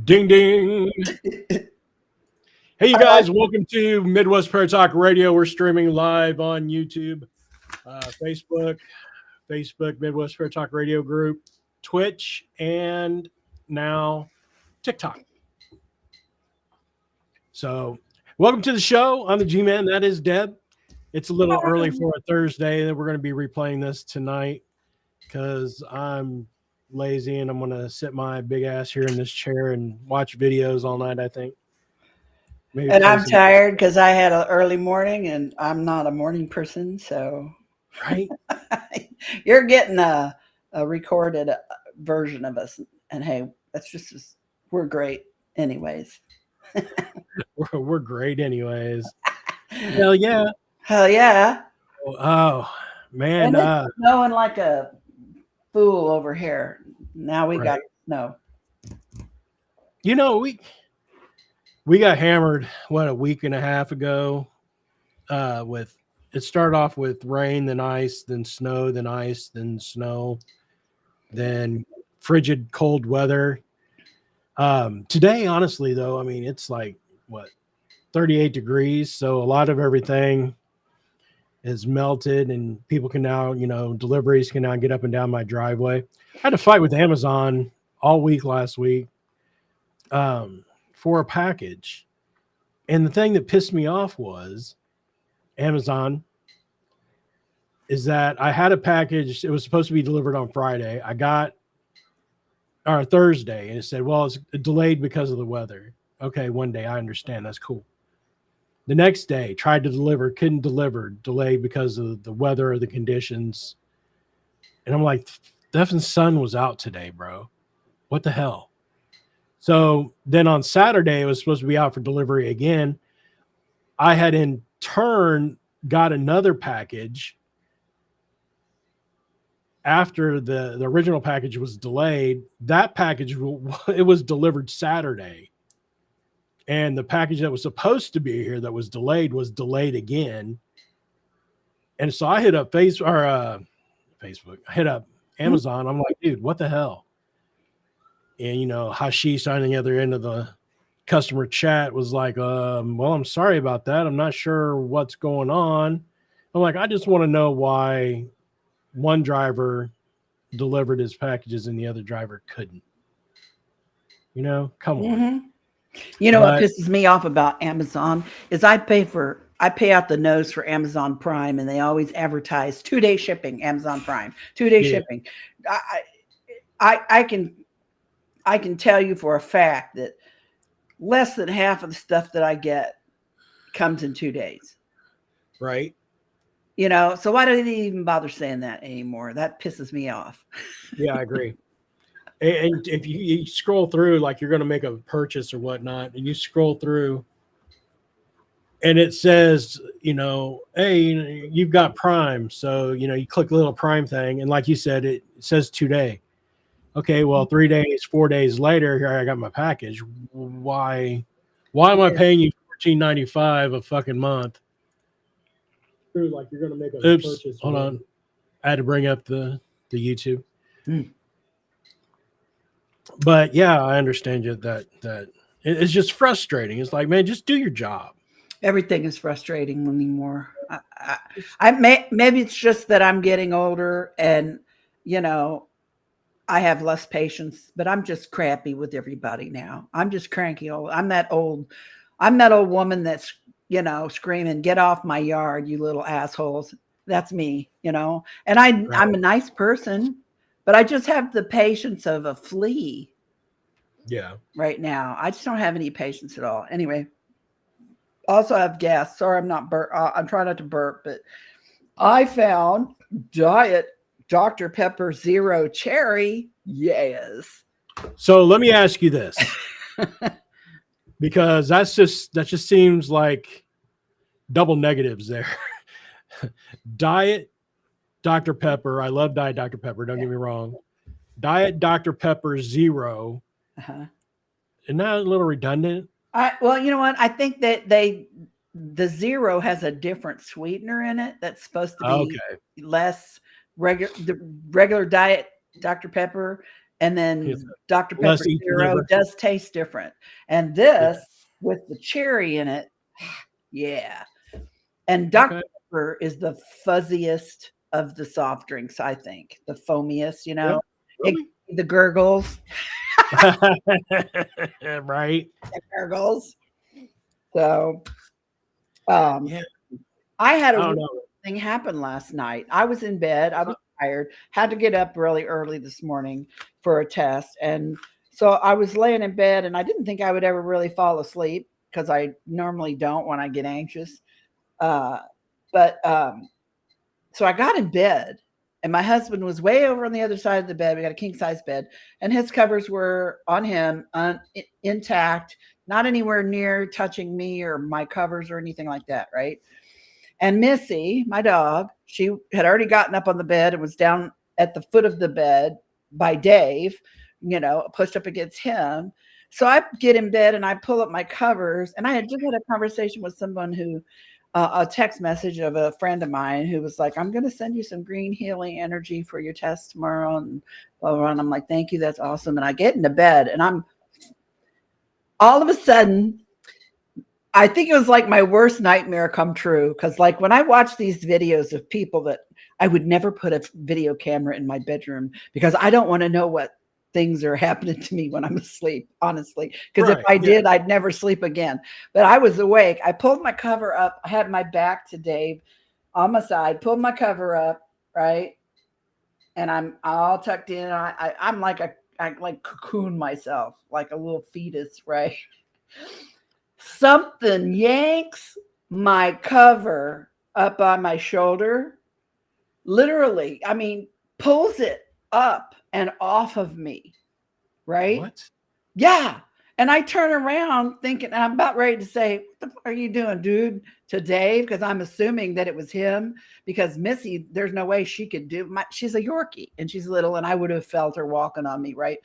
Ding, ding. Hey, you guys, welcome to Midwest Prayer Talk Radio. We're streaming live on YouTube, Facebook, Midwest Prayer Talk Radio group, Twitch, and now TikTok. So, welcome to the show. I'm the G-Man. That is Deb. It's a little early for a Thursday. We're going to be replaying this tonight because I'm lazy and I'm going to sit my big ass here in this chair and watch videos all night, I think. Maybe and I'm tired because I had an early morning and I'm not a morning person. So right, you're getting a recorded version of us. And hey, that's just, we're great anyways. we're great anyways. Hell yeah. Hell yeah. Oh man. Snowing like a fool over here. Now we got snow. You know, we got hammered, a week and a half ago with, it started off with rain, then ice, then snow, then ice, then snow, then frigid cold weather. Today, honestly, though, I mean, it's like, 38 degrees. So a lot of everything is melted and people can now, deliveries can now get up and down my driveway. I had to fight with Amazon all week last week. For a package. And the thing that pissed me off was Amazon is that I had a package. It was supposed to be delivered on Friday. Thursday. And it said, well, it's delayed because of the weather. Okay. One day I understand. That's cool. The next day tried to deliver, couldn't deliver, delayed because of the weather or the conditions. And I'm like, the effing sun was out today, bro. What the hell? So then on Saturday, it was supposed to be out for delivery again. I had in turn got another package after the original package was delayed. That package, it was delivered Saturday. And the package that was supposed to be here that was delayed again. And so I hit up Facebook. I hit up Amazon. I'm like, dude, what the hell? And, Hashish on the other end of the customer chat was like, well, I'm sorry about that. I'm not sure what's going on. I'm like, I just want to know why one driver delivered his packages and the other driver couldn't. Come on. What pisses me off about Amazon is I pay out the nose for Amazon Prime and they always advertise 2-day shipping, Amazon Prime, 2-day shipping. I can tell you for a fact that less than half of the stuff that I get comes in 2 days. Right. So why do they even bother saying that anymore? That pisses me off. Yeah, I agree. And if you scroll through, like you're going to make a purchase or whatnot, and you scroll through and it says, hey, you've got Prime. So, you click the little Prime thing. And like you said, it says 2-day. Okay, well, 3 days, 4 days later, here I got my package. Why am I paying you $14.95 a fucking month? Like you're gonna make a purchase. Hold on, I had to bring up the YouTube. But yeah, I understand you that it's just frustrating. It's like, man, just do your job. Everything is frustrating anymore. Maybe it's just that I'm getting older and I have less patience, but I'm just crappy with everybody now. I'm just cranky old. I'm that old woman that's, screaming, get off my yard, you little assholes. That's me, and I'm a nice person, but I just have the patience of a flea. Yeah. Right now. I just don't have any patience at all. Anyway, also I have gas. Sorry, I'm trying not to burp, but I found Diet Dr. Pepper Zero Cherry. Yes. So let me ask you this, because that just seems like double negatives there. Diet Dr. Pepper. I love Diet Dr. Pepper. Don't get me wrong. Diet Dr. Pepper Zero. Isn't that a little redundant? Well, you know what? I think that the zero has a different sweetener in it that's supposed to be less regular. The regular Diet Dr. Pepper And then Yes. Dr. Less Pepper each Zero flavor. does taste different. And this with the cherry in it, yeah. And Dr. Okay. Pepper is the fuzziest of the soft drinks, I think. The foamiest, you Yeah. know. It, Really? the gurgles. Right. The gurgles. So Yeah. I had I a don't weird know. thing happen last night. I was in bed. I was tired. Had to get up really early this morning for a test. And so I was laying in bed and I didn't think I would ever really fall asleep because I normally don't when I get anxious. Uh, but so I got in bed and my husband was way over on the other side of the bed. We got a king size bed and his covers were on him intact, not anywhere near touching me or my covers or anything like that. Right. And Missy, my dog, she had already gotten up on the bed and was down at the foot of the bed by Dave, you know, pushed up against him. So I get in bed and I pull up my covers. And I had just had a conversation with someone who, a text message of a friend of mine who was like, I'm going to send you some green healing energy for your test tomorrow. And blah, blah, blah. And I'm like, thank you. That's awesome. And I get into bed and I'm all of a sudden, I think it was like my worst nightmare come true. Cause like when I watch these videos of people that I would never put a video camera in my bedroom because I don't want to know what things are happening to me when I'm asleep, honestly. Cause if Right. I Yeah. did, I'd never sleep again. But I was awake. I pulled my cover up. I had my back to Dave on my side, pulled my cover up, right? And I'm all tucked in. I'm like I like cocoon myself like a little fetus, right? Something yanks my cover up on my shoulder. Literally, I mean, pulls it up and off of me, right? What? Yeah. And I turn around thinking, and I'm about ready to say, what the fuck are you doing, dude, to Dave? Because I'm assuming that it was him. Because Missy, there's no way she could do she's a Yorkie and she's little, and I would have felt her walking on me, right?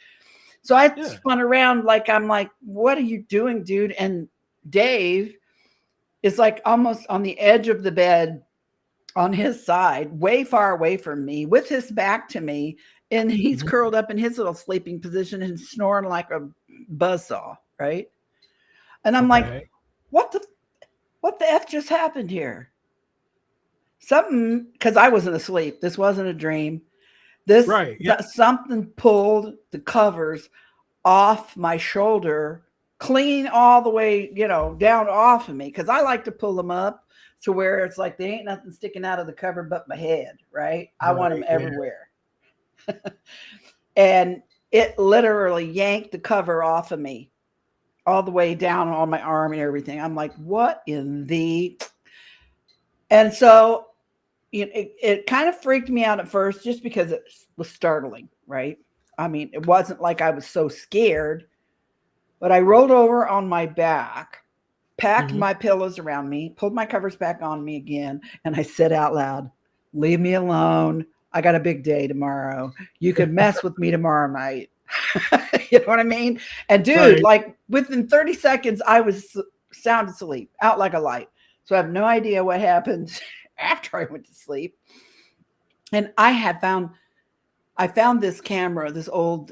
So I spun around like I'm like, what are you doing, dude? And Dave is like almost on the edge of the bed on his side, way far away from me, with his back to me. And he's curled up in his little sleeping position and snoring like a buzzsaw, right? And I'm like, what the F just happened here? Something, because I wasn't asleep. This wasn't a dream. Something pulled the covers off my shoulder, clean all the way, you know, down off of me. Cause I like to pull them up to where it's like, there ain't nothing sticking out of the cover but my head. Right. I want them everywhere. And it literally yanked the cover off of me all the way down on my arm and everything. I'm like, what in the, and so it kind of freaked me out at first just because it was startling. Right. I mean, it wasn't like I was so scared, but I rolled over on my back, packed my pillows around me, pulled my covers back on me again, and I said out loud, leave me alone. I got a big day tomorrow. You could mess with me tomorrow night. You know what I mean? And dude, like within 30 seconds, I was sound asleep, out like a light. So I have no idea what happened after I went to sleep. And I found this camera, this old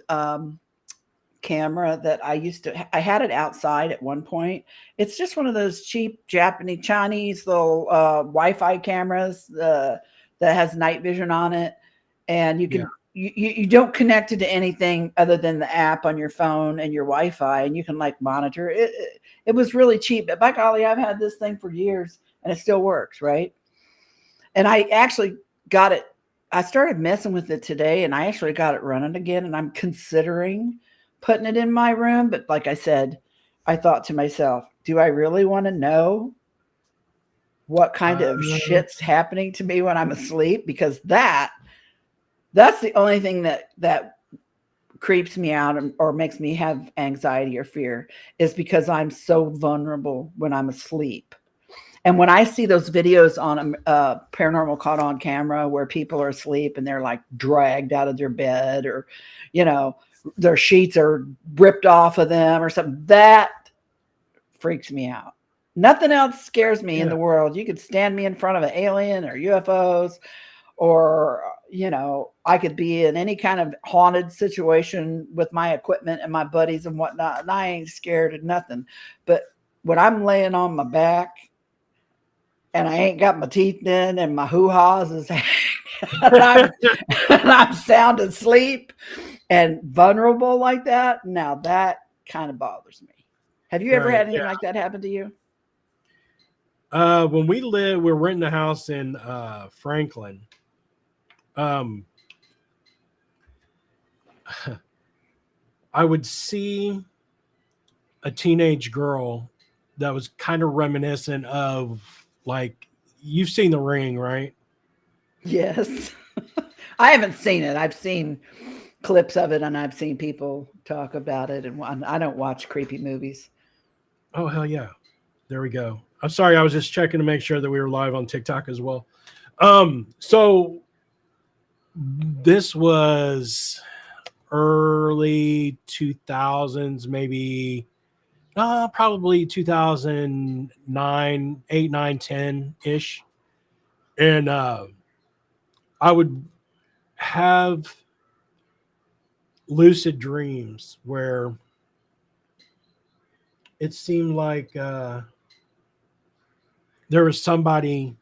camera that I had it outside at one point. It's just one of those cheap Chinese little Wi-Fi cameras that has night vision on it. And you can, you don't connect it to anything other than the app on your phone and your Wi-Fi, and you can like monitor it. It was really cheap, but by golly, I've had this thing for years and it still works. Right. And I actually got it. I started messing with it today and I actually got it running again, and I'm considering putting it in my room. But like I said, I thought to myself, do I really want to know what kind of shit's happening to me when I'm asleep? Because that's the only thing that creeps me out or makes me have anxiety or fear, is because I'm so vulnerable when I'm asleep. And when I see those videos on Paranormal Caught on Camera where people are asleep and they're like dragged out of their bed, or, you know, their sheets are ripped off of them or something, that freaks me out. Nothing else scares me in the world. You could stand me in front of an alien or UFOs or, you know, I could be in any kind of haunted situation with my equipment and my buddies and whatnot, and I ain't scared of nothing. But when I'm laying on my back and I ain't got my teeth in and my hoo-haws is and I'm sound asleep and vulnerable like that, now that kind of bothers me. Have you ever Right, had anything like that happen to you? When we're renting a house in Franklin. I would see a teenage girl that was kind of reminiscent of, like, you've seen The Ring, right? Yes. I haven't seen it. I've seen clips of it and I've seen people talk about it, and I don't watch creepy movies. Oh, hell yeah. There we go. I'm sorry. I was just checking to make sure that we were live on TikTok as well. So this was early 2000s, maybe probably 2009, 8, 9, 10 ish. And I would have lucid dreams where it seemed like there was somebody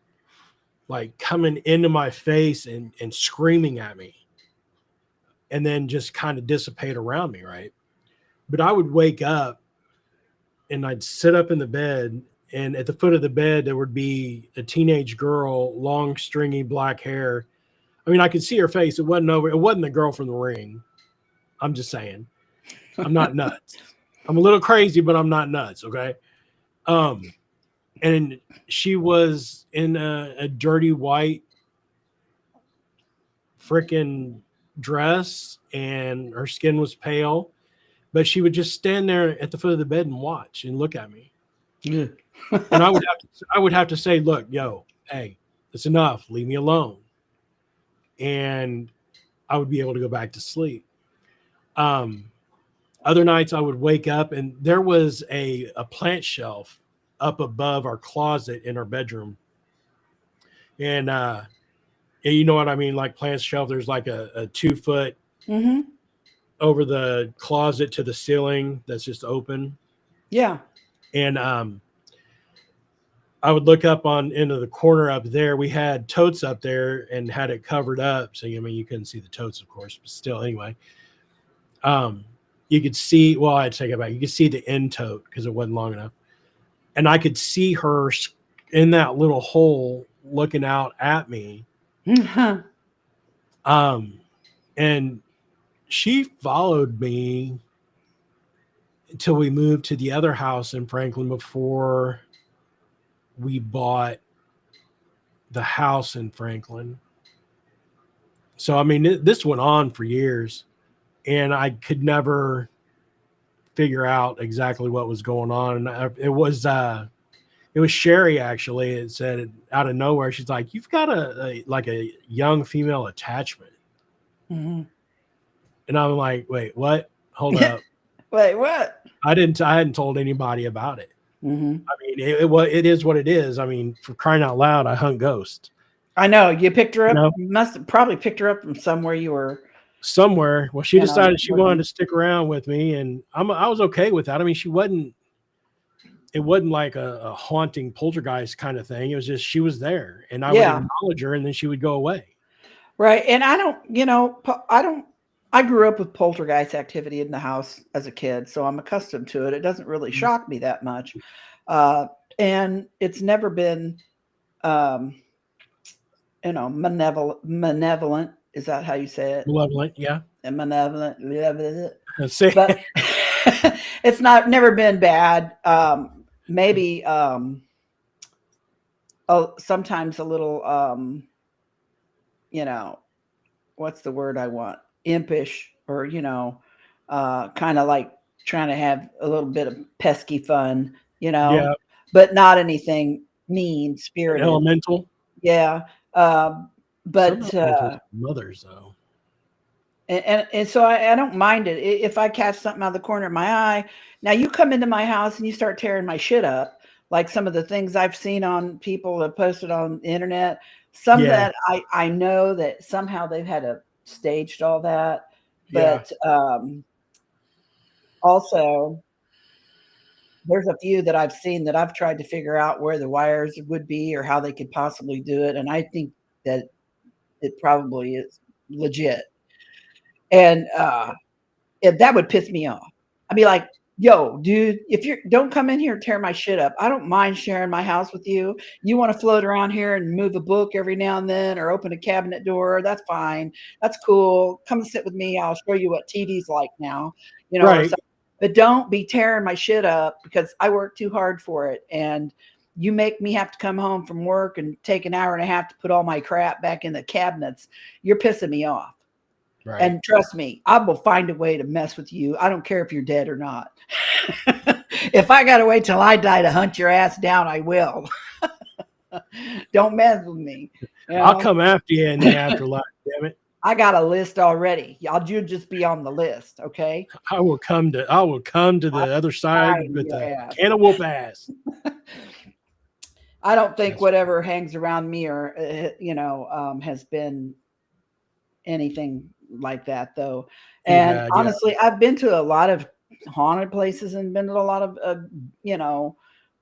like coming into my face and screaming at me, and then just kind of dissipate around me, right? But I would wake up and I'd sit up in the bed, and at the foot of the bed there would be a teenage girl, long stringy black hair. I mean, I could see her face. It wasn't the girl from The Ring. I'm just saying. I'm not nuts. I'm a little crazy, but I'm not nuts, okay? And she was in a dirty white freaking dress, and her skin was pale, but she would just stand there at the foot of the bed and watch and look at me. Yeah. And I would have to say, look, yo, hey, it's enough. Leave me alone. And I would be able to go back to sleep. Other nights I would wake up and there was a plant shelf up above our closet in our bedroom. And you know what I mean? Like plant shelf, there's like a 2-foot Mm-hmm. over the closet to the ceiling that's just open. Yeah. And I would look up into the corner up there. We had totes up there and had it covered up. So, I mean, you couldn't see the totes, of course, but still, anyway. You could see, well, I'd take it back. You could see the end tote because it wasn't long enough. And I could see her in that little hole looking out at me. Mm-hmm. And she followed me until we moved to the other house in Franklin before we bought the house in Franklin. So, I mean, this went on for years, and I could never figure out exactly what was going on. And it was Sherry, actually. It said out of nowhere, she's like, "You've got a young female attachment." Mm-hmm. And I'm like, "Wait, what? Hold up." Wait, what? I hadn't told anybody about it. Mm-hmm. I mean, it is what it is. I mean, for crying out loud, I hunt ghosts. I know. You picked her up. No. You must have probably picked her up from somewhere you were. Somewhere. Well, she decided she living. wanted to stick around with me, and I was okay with that. I mean, it wasn't like a haunting poltergeist kind of thing. It was just she was there, and I would acknowledge her, and then she would go away. Right. And I grew up with poltergeist activity in the house as a kid, so I'm accustomed to it. It doesn't really shock me that much. And it's never been, malevolent. Is that how you say it? Malevolent, yeah. And malevolent. But it's never been bad. Maybe sometimes a little, what's the word I want? Impish, or kind of like trying to have a little bit of pesky fun, yeah, but not anything mean spirited. Elemental. Yeah. But mothers though. And so I don't mind it if I catch something out of the corner of my eye. Now you come into my house and you start tearing my shit up. like some of the things I've seen on people have posted on the internet. Some Yeah. that I know that somehow they've had to staged all that, Yeah. but also there's a few that I've seen that I've tried to figure out where the wires would be or how they could possibly do it, and I think that it probably is legit. And that would piss me off. I'd be like, "Yo, dude, if you're don't come in here and tear my shit up. I don't mind sharing my house with you. You want to float around here and move a book every now and then or open a cabinet door, that's fine. That's cool. Come sit with me. I'll show you what TV's like now, or Right. something. But don't be tearing my shit up because I work too hard for it. And you make me have to come home from work and take an hour and a half to put all my crap back in the cabinets. You're pissing me off. Right. And trust me, I will find a way to mess with you. I don't care if you're dead or not. If I got to wait till I die to hunt your ass down, I will. Don't mess with me. I'll come after you in the afterlife, damn it. I got a list already. You'll just be on the list, okay? I will come to the other side with a can of whoop ass. I don't think That's whatever hangs around me or has been anything like that though. too And bad. Yeah. honestly, I've been to a lot of haunted places and been to a lot of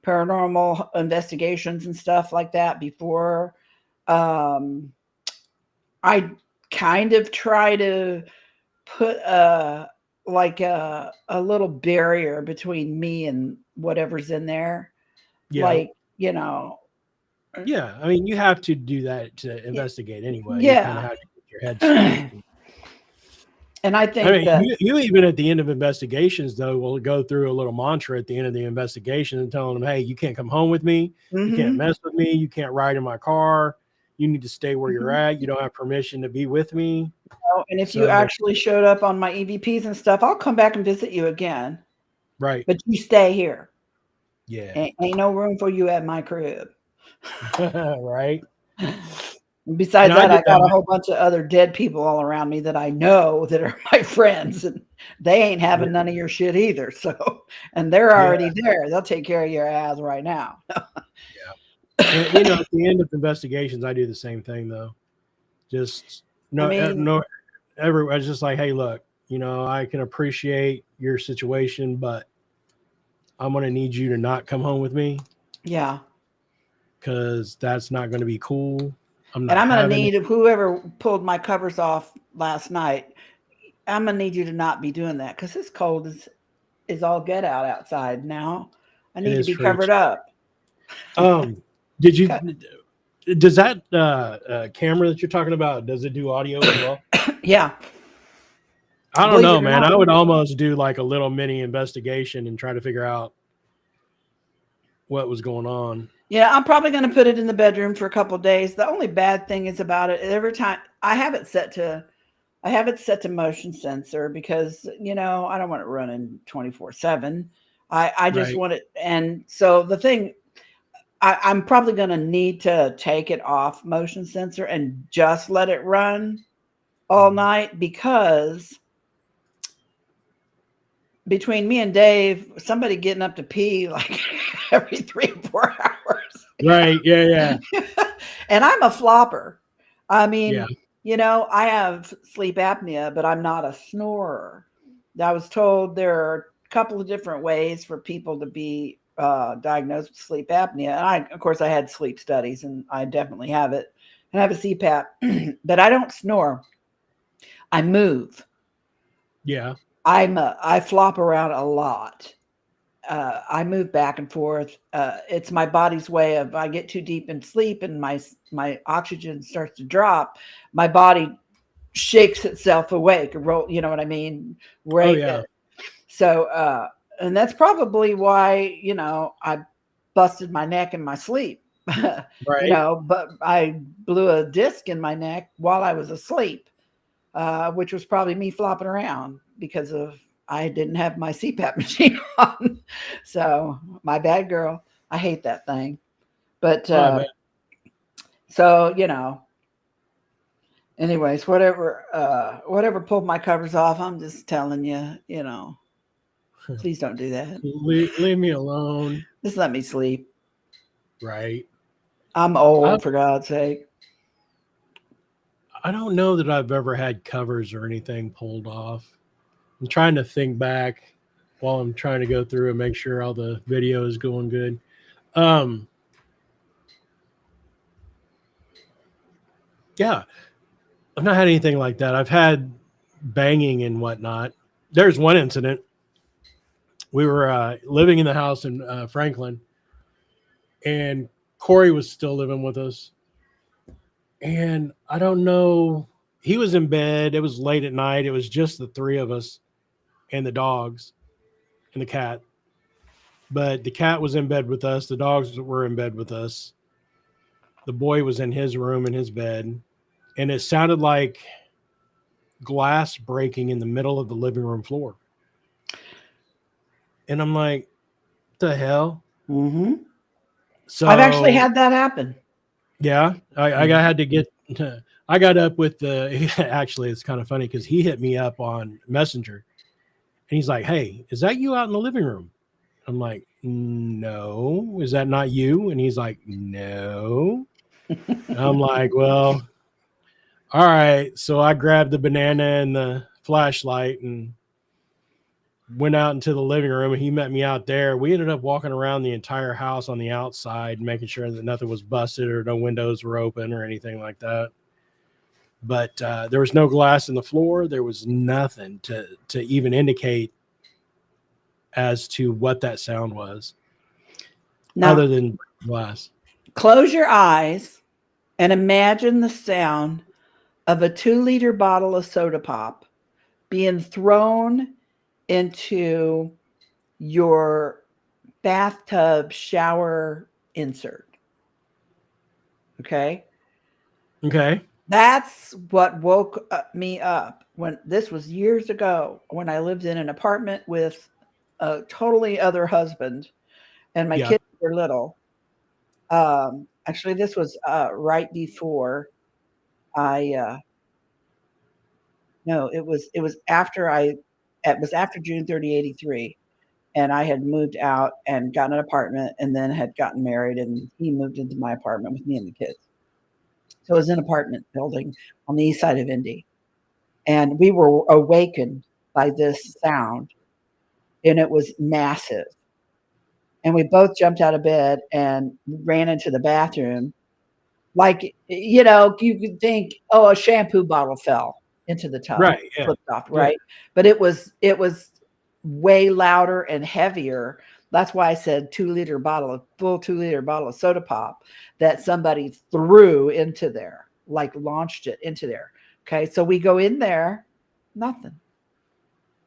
paranormal investigations and stuff like that before. I kind of try to put a little barrier between me and whatever's in there. Yeah. Like, Yeah. I mean, you have to do that to investigate anyway. Yeah. You kind of have to get your head straight. And I think that you even at the end of investigations, though, will go through a little mantra at the end of the investigation and telling them, hey, you can't come home with me. You can't mess with me. You can't ride in my car. You need to stay where you're at. You don't have permission to be with me. And if you actually showed up on my EVPs and stuff, I'll come back and visit you again. Right. But you stay here. Yeah. Ain't no room for you at my crib. Right. Besides that, I got a whole bunch of other dead people all around me that I know that are my friends, and they ain't having none of your shit either. So, and they're already there. They'll take care of your ass right now. And, at the end of investigations, I do the same thing though. Just I was just like, hey, look, I can appreciate your situation, but I'm going to need you to not come home with me. Yeah. Because that's not going to be cool. I'm going to need whoever pulled my covers off last night. I'm going to need you to not be doing that because this cold is all get out outside now. I need to be covered up. Does that camera that you're talking about, does it do audio as well? Yeah. I don't know, man. I would almost do like a little mini investigation and try to figure out what was going on. Yeah, I'm probably going to put it in the bedroom for a couple of days. The only bad thing is about it, every time I have it set to motion sensor because, I don't want it running 24/7. I just want it. And so the thing, I'm probably going to need to take it off motion sensor and just let it run all night because between me and Dave, somebody getting up to pee like every 3 or 4 hours. Right. Yeah. And I'm a flopper. I mean, I have sleep apnea, but I'm not a snorer. I was told there are a couple of different ways for people to be diagnosed with sleep apnea. And of course, I had sleep studies and I definitely have it. And I have a CPAP, but I don't snore. I move. Yeah. I flop around a lot. I move back and forth. It's my body's way of, I get too deep in sleep and my oxygen starts to drop. My body shakes itself awake. You know what I mean? Right. Oh, yeah. So, and that's probably why, I busted my neck in my sleep. Right. But I blew a disc in my neck while I was asleep, which was probably me flopping around because I didn't have my CPAP machine on. So my bad, girl. I hate that thing. But so, anyways, whatever pulled my covers off, I'm just telling you, please don't do that. Leave me alone. Just let me sleep. right. I'm I, old, for God's sake. I don't know that I've ever had covers or anything pulled off. I'm trying to think back while I'm trying to go through and make sure all the video is going good. Um, yeah, I've not had anything like that. I've had banging and whatnot. There's one incident. We were living in the house in Franklin, and Corey was still living with us. And I don't know, he was in bed. It was late at night. It was just the three of us and the dogs and the cat. But the cat was in bed with us. The dogs were in bed with us. The boy was in his room in his bed. And it sounded like glass breaking in the middle of the living room floor. And I'm like, the hell? Mm-hmm. So I've actually had that happen. yeah, I had to get. I got up with the. Actually, it's kind of funny because he hit me up on Messenger, and he's like, "Hey, is that you out in the living room?" I'm like, "No, is that not you?" And he's like, "No." And I'm like, "Well, all right." So I grabbed the banana and the flashlight and went out into the living room, and he met me out there. We ended up walking around the entire house on the outside, making sure that nothing was busted or no windows were open or anything like that. But there was no glass in the floor. There was nothing to even indicate as to what that sound was, Now, other than glass. close your eyes and imagine the sound of a 2-liter bottle of soda pop being thrown into your bathtub shower insert. Okay. Okay. That's what woke me up when this was years ago when I lived in an apartment with a totally other husband and my Yeah. kids were little. Actually, this was right before I. No, it was after I. It was after June 30, 83, and I had moved out and gotten an apartment, and then had gotten married, and he moved into my apartment with me and the kids. So it was an apartment building on the east side of Indy, and we were awakened by this sound, and it was massive. And we both jumped out of bed and ran into the bathroom. Like, you could think, oh, a shampoo bottle fell into the tub, Right. Yeah. flipped off, Yeah. right? But it was way louder and heavier. That's why I said full 2-liter bottle of soda pop that somebody threw into there, like launched it into there. Okay, so we go in there, nothing.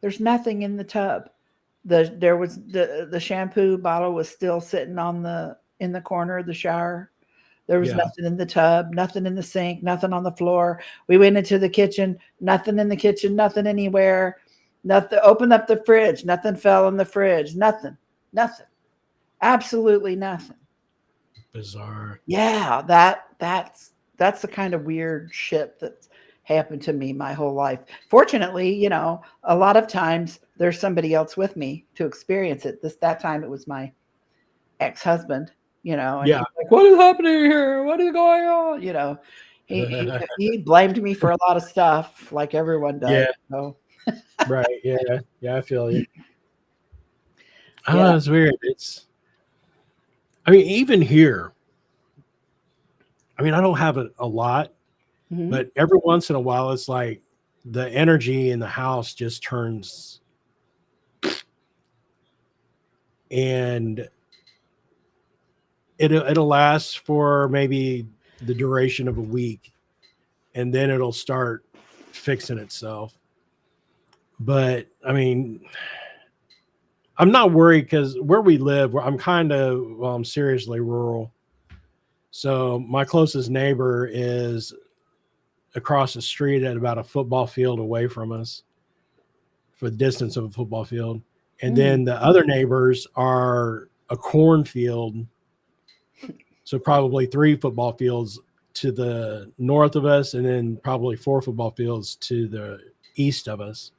There's nothing in the tub. The shampoo bottle was still sitting in the corner of the shower. There was Yeah. nothing in the tub, nothing in the sink, nothing on the floor. We went into the kitchen, nothing in the kitchen, nothing anywhere. Nothing. Opened up the fridge, nothing fell in the fridge. Nothing. Nothing. Absolutely nothing. Bizarre. Yeah, that's the kind of weird shit that's happened to me my whole life. Fortunately, a lot of times there's somebody else with me to experience it. That time it was my ex-husband, and Yeah. he's like, "What is happening here? What is going on?" He blamed me for a lot of stuff, like everyone does. Yeah. So Right. Yeah. Yeah. I feel you. yeah. Oh, it's weird. I mean, even here, I mean, I don't have a lot, Mhm. but every once in a while, it's like the energy in the house just turns, and it'll last for maybe the duration of a week, and then it'll start fixing itself. But I mean, I'm not worried because where we live, I'm I'm seriously rural. So my closest neighbor is across the street at about a football field away from us, for the distance of a football field. And Mm. then the other neighbors are a cornfield. So probably 3 football fields to the north of us, and then probably 4 football fields to the east of us.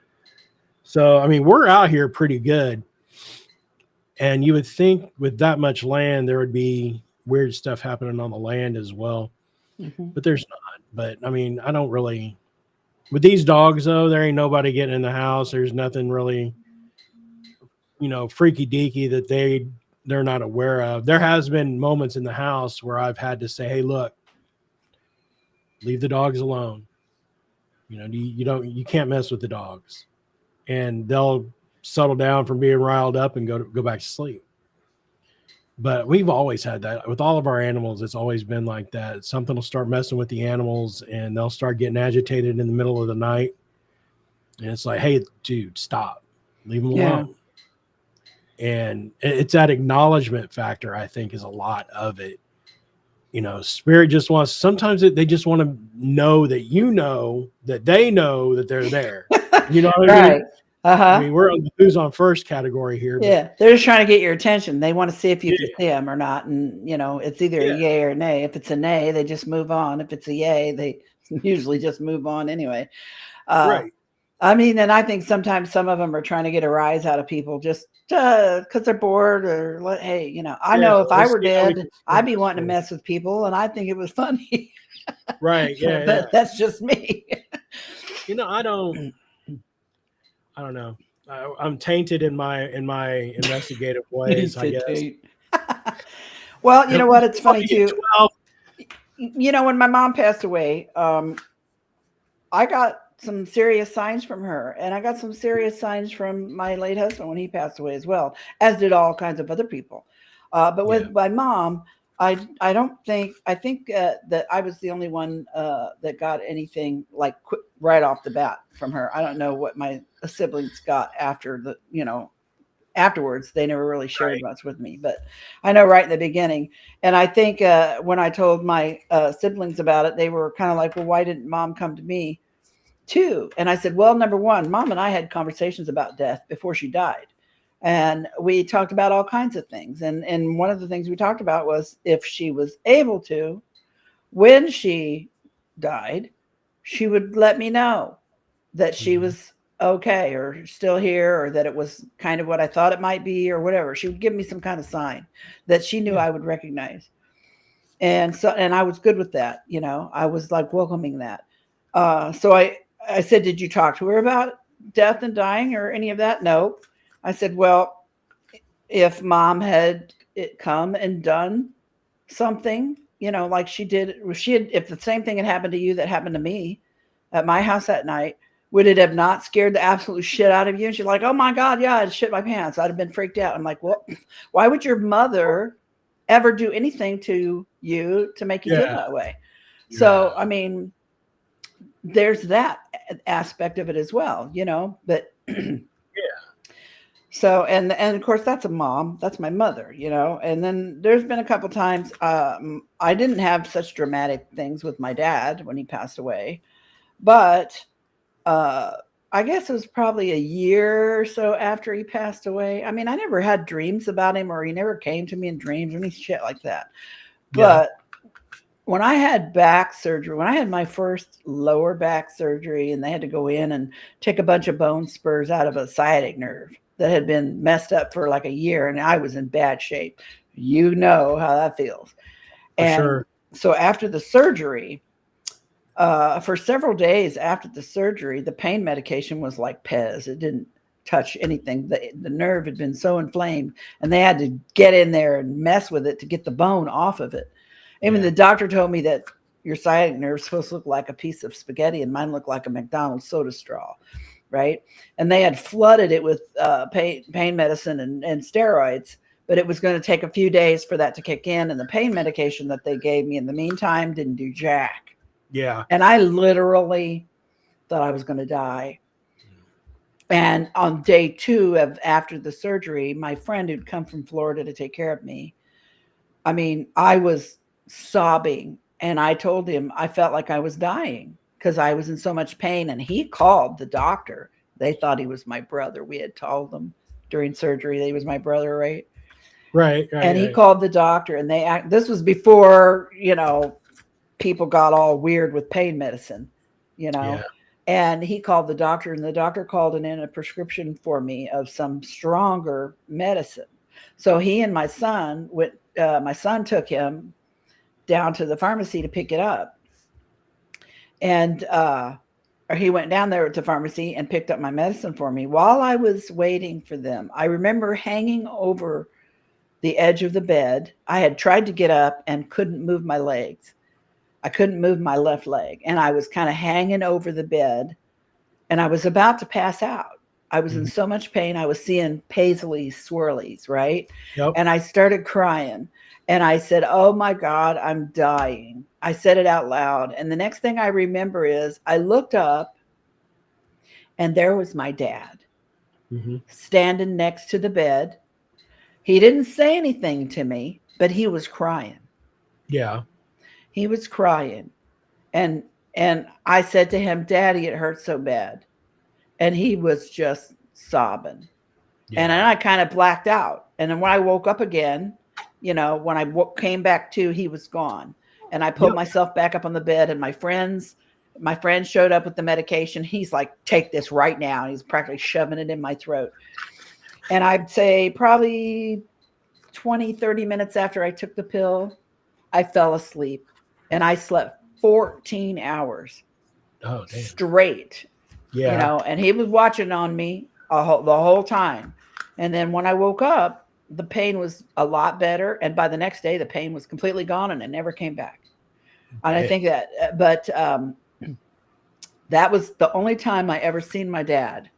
So, I mean, we're out here pretty good. And you would think with that much land, there would be weird stuff happening on the land as well, Mhm. but there's not. But I mean, I don't really, with these dogs though, there ain't nobody getting in the house. There's nothing really, freaky deaky that they're not aware of. There has been moments in the house where I've had to say, hey, look, leave the dogs alone. You can't mess with the dogs, and they'll settle down from being riled up and go back to sleep. But we've always had that with all of our animals. It's always been like that. Something will start messing with the animals and they'll start getting agitated in the middle of the night. And it's like, hey, dude, stop, leave them Yeah. alone. And it's that acknowledgement factor, I think, is a lot of it. Spirit just wants, sometimes they just want to know that they know that they're there. You know what I mean? Right. Uh-huh. I mean, we're on the who's on first category here. But Yeah. They're just trying to get your attention. They want to see if you can yeah, see them or not. And, it's either a yeah, yay or a nay. If it's a nay, they just move on. If it's a yay, they usually just move on anyway. right. I mean, and I think sometimes some of them are trying to get a rise out of people just because they're bored or, hey, I Yeah, know if I let's were see how we dead, can I'd spin be this wanting to for you. mess with people. And I think it was funny. Right. Yeah, yeah. But that's just me. I don't know. I'm tainted in my investigative He ways, I said guess. Tate. Well, you know what? It's funny Fucking too. 12. When my mom passed away, I got some serious signs from her, and I got some serious signs from my late husband when he passed away as well, as did all kinds of other people. But with my mom, I think that I was the only one that got anything like right off the bat from her. I don't know what my siblings got afterwards. They never really shared Right. much with me, but I know right in the beginning. And I think when I told my siblings about it, they were kind of like, well, why didn't mom come to me too? And I said, well, number one, mom and I had conversations about death before she died. And we talked about all kinds of things. And one of the things we talked about was if she was able to, when she died, she would let me know that she was okay or still here, or that it was kind of what I thought it might be or whatever. She would give me some kind of sign that she knew Yeah. I would recognize. And I was good with that. I was like welcoming that. So I said, did you talk to her about death and dying or any of that? No. I said, well, if mom had come and done something, like she did, if the same thing had happened to you that happened to me at my house that night, would it have not scared the absolute shit out of you? And she's like, oh my God, yeah, I'd shit my pants. I'd have been freaked out. I'm like, well, why would your mother ever do anything to you to make you feel Yeah. that way? Yeah. So, I mean, there's that aspect of it as well, but Yeah. so, and of course that's a mom, that's my mother, and then there's been a couple times, I didn't have such dramatic things with my dad when he passed away, but, I guess it was probably a year or so after he passed away. I mean, I never had dreams about him, or he never came to me in dreams or any shit like that. Yeah. But when I had back surgery, when I had my first lower back surgery, and they had to go in and take a bunch of bone spurs out of a sciatic nerve that had been messed up for like a year, and I was in bad shape. You know how that feels. For And sure. so after the surgery, for several days after the surgery, the pain medication was like Pez. It didn't touch anything. The nerve had been so inflamed, and they had to get in there and mess with it to get the bone off of it. Even Yeah. the doctor told me that your sciatic nerve is supposed to look like a piece of spaghetti, and mine looked like a McDonald's soda straw, right? And they had flooded it with pain medicine and steroids, but it was going to take a few days for that to kick in. And the pain medication that they gave me in the meantime didn't do jack. Yeah. And I literally thought I was going to die. And on day 2 of after the surgery, my friend who'd come from Florida to take care of me, I mean, I was sobbing, and I told him I felt like I was dying because I was in so much pain. And he called the doctor. They thought he was my brother. We had told them during surgery that he was my brother, right? Right. And he called the doctor, and this was before, people got all weird with pain medicine, Yeah. and he called the doctor, and the doctor called in a prescription for me of some stronger medicine. So he and my son went my son took him down to the pharmacy to pick it up. And or he went down there to the pharmacy and picked up my medicine for me. While I was waiting for them, I remember hanging over the edge of the bed. I had tried to get up and couldn't move my legs. I couldn't move my left leg. And I was kind of hanging over the bed and I was about to pass out. I was in so much pain. I was seeing paisley swirlies, right? Yep. And I started crying. And I said, oh my God, I'm dying. I said it out loud. And the next thing I remember is I looked up and there was my dad standing next to the bed. He didn't say anything to me, but he was crying. Yeah. He was crying. And I said to him, Daddy, it hurts so bad. And he was just sobbing. Yeah. And then I kind of blacked out. And then when I woke up again, you know, when I came back to, he was gone. And I put myself back up on the bed and my friend showed up with the medication. He's like, take this right now. And he's practically shoving it in my throat. And I'd say probably 20, 30 minutes after I took the pill, I fell asleep and I slept 14 hours straight. Yeah. You know, and he was watching on me the whole time. And then when I woke up, the pain was a lot better. And by the next day, the pain was completely gone and it never came back. And I think that, but that was the only time I ever seen my dad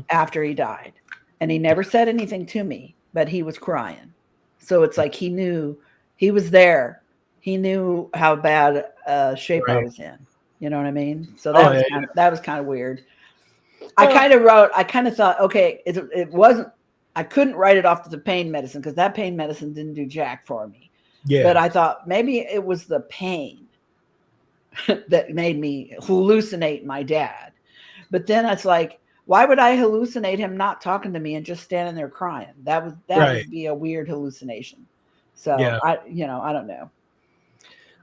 after he died. And he never said anything to me, but he was crying. So it's like he knew he was there. He knew how bad shape I was in. You know what I mean? So that that was kind of weird. I kind of thought, okay, it wasn't, I couldn't write it off to the pain medicine because that pain medicine didn't do jack for me. Yeah. But I thought maybe it was the pain that made me hallucinate my dad. But then it's like, why would I hallucinate him not talking to me and just standing there crying? That would be a weird hallucination. So I don't know.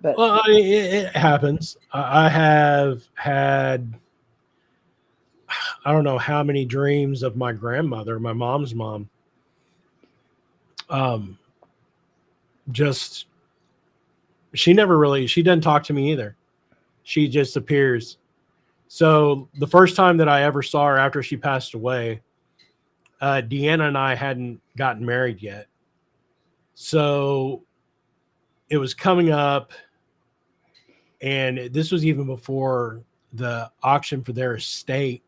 But well, I mean, it happens. I have had, I don't know how many dreams of my grandmother, my mom's mom. Just, she doesn't talk to me either. She just appears. So the first time that I ever saw her after she passed away, Deanna and I hadn't gotten married yet. So it was coming up, and this was even before the auction for their estate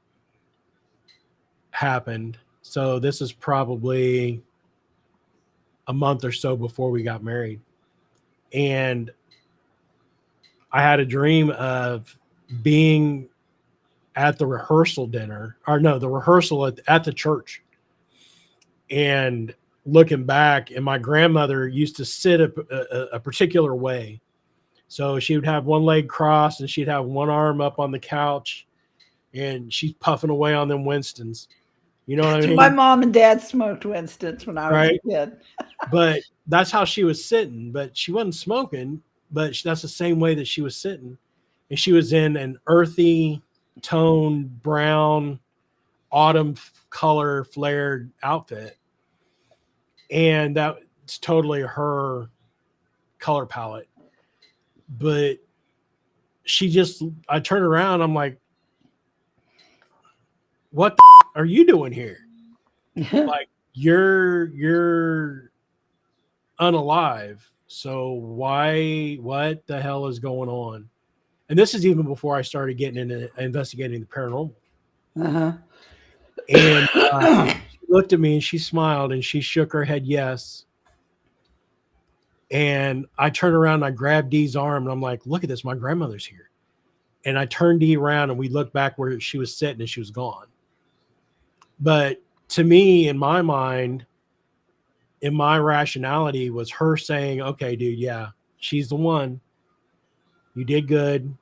happened. So this is probably a month or so before we got married. And I had a dream of being at the rehearsal dinner, or no, the rehearsal at the church, and looking back, and my grandmother used to sit a particular way. So she would have one leg crossed and she'd have one arm up on the couch and she's puffing away on them Winstons. You know what I mean? My mom and dad smoked Winstons when I was a kid. But that's how she was sitting, but she wasn't smoking, but that's the same way that she was sitting. And she was in an earthy toned brown autumn color flared outfit. And that's totally her color palette. But I turn around, I'm like, what the are you doing here? Like, you're unalive. So what the hell is going on? And this is even before I started getting into investigating the paranormal. And she looked at me and she smiled and she shook her head yes. And I turned around and I grabbed Dee's arm and I'm like, look at this, my grandmother's here. And I turned Dee around and we looked back where she was sitting and she was gone. But to me, in my mind, in my rationality, was her saying, okay, dude, yeah, she's the one. You did good.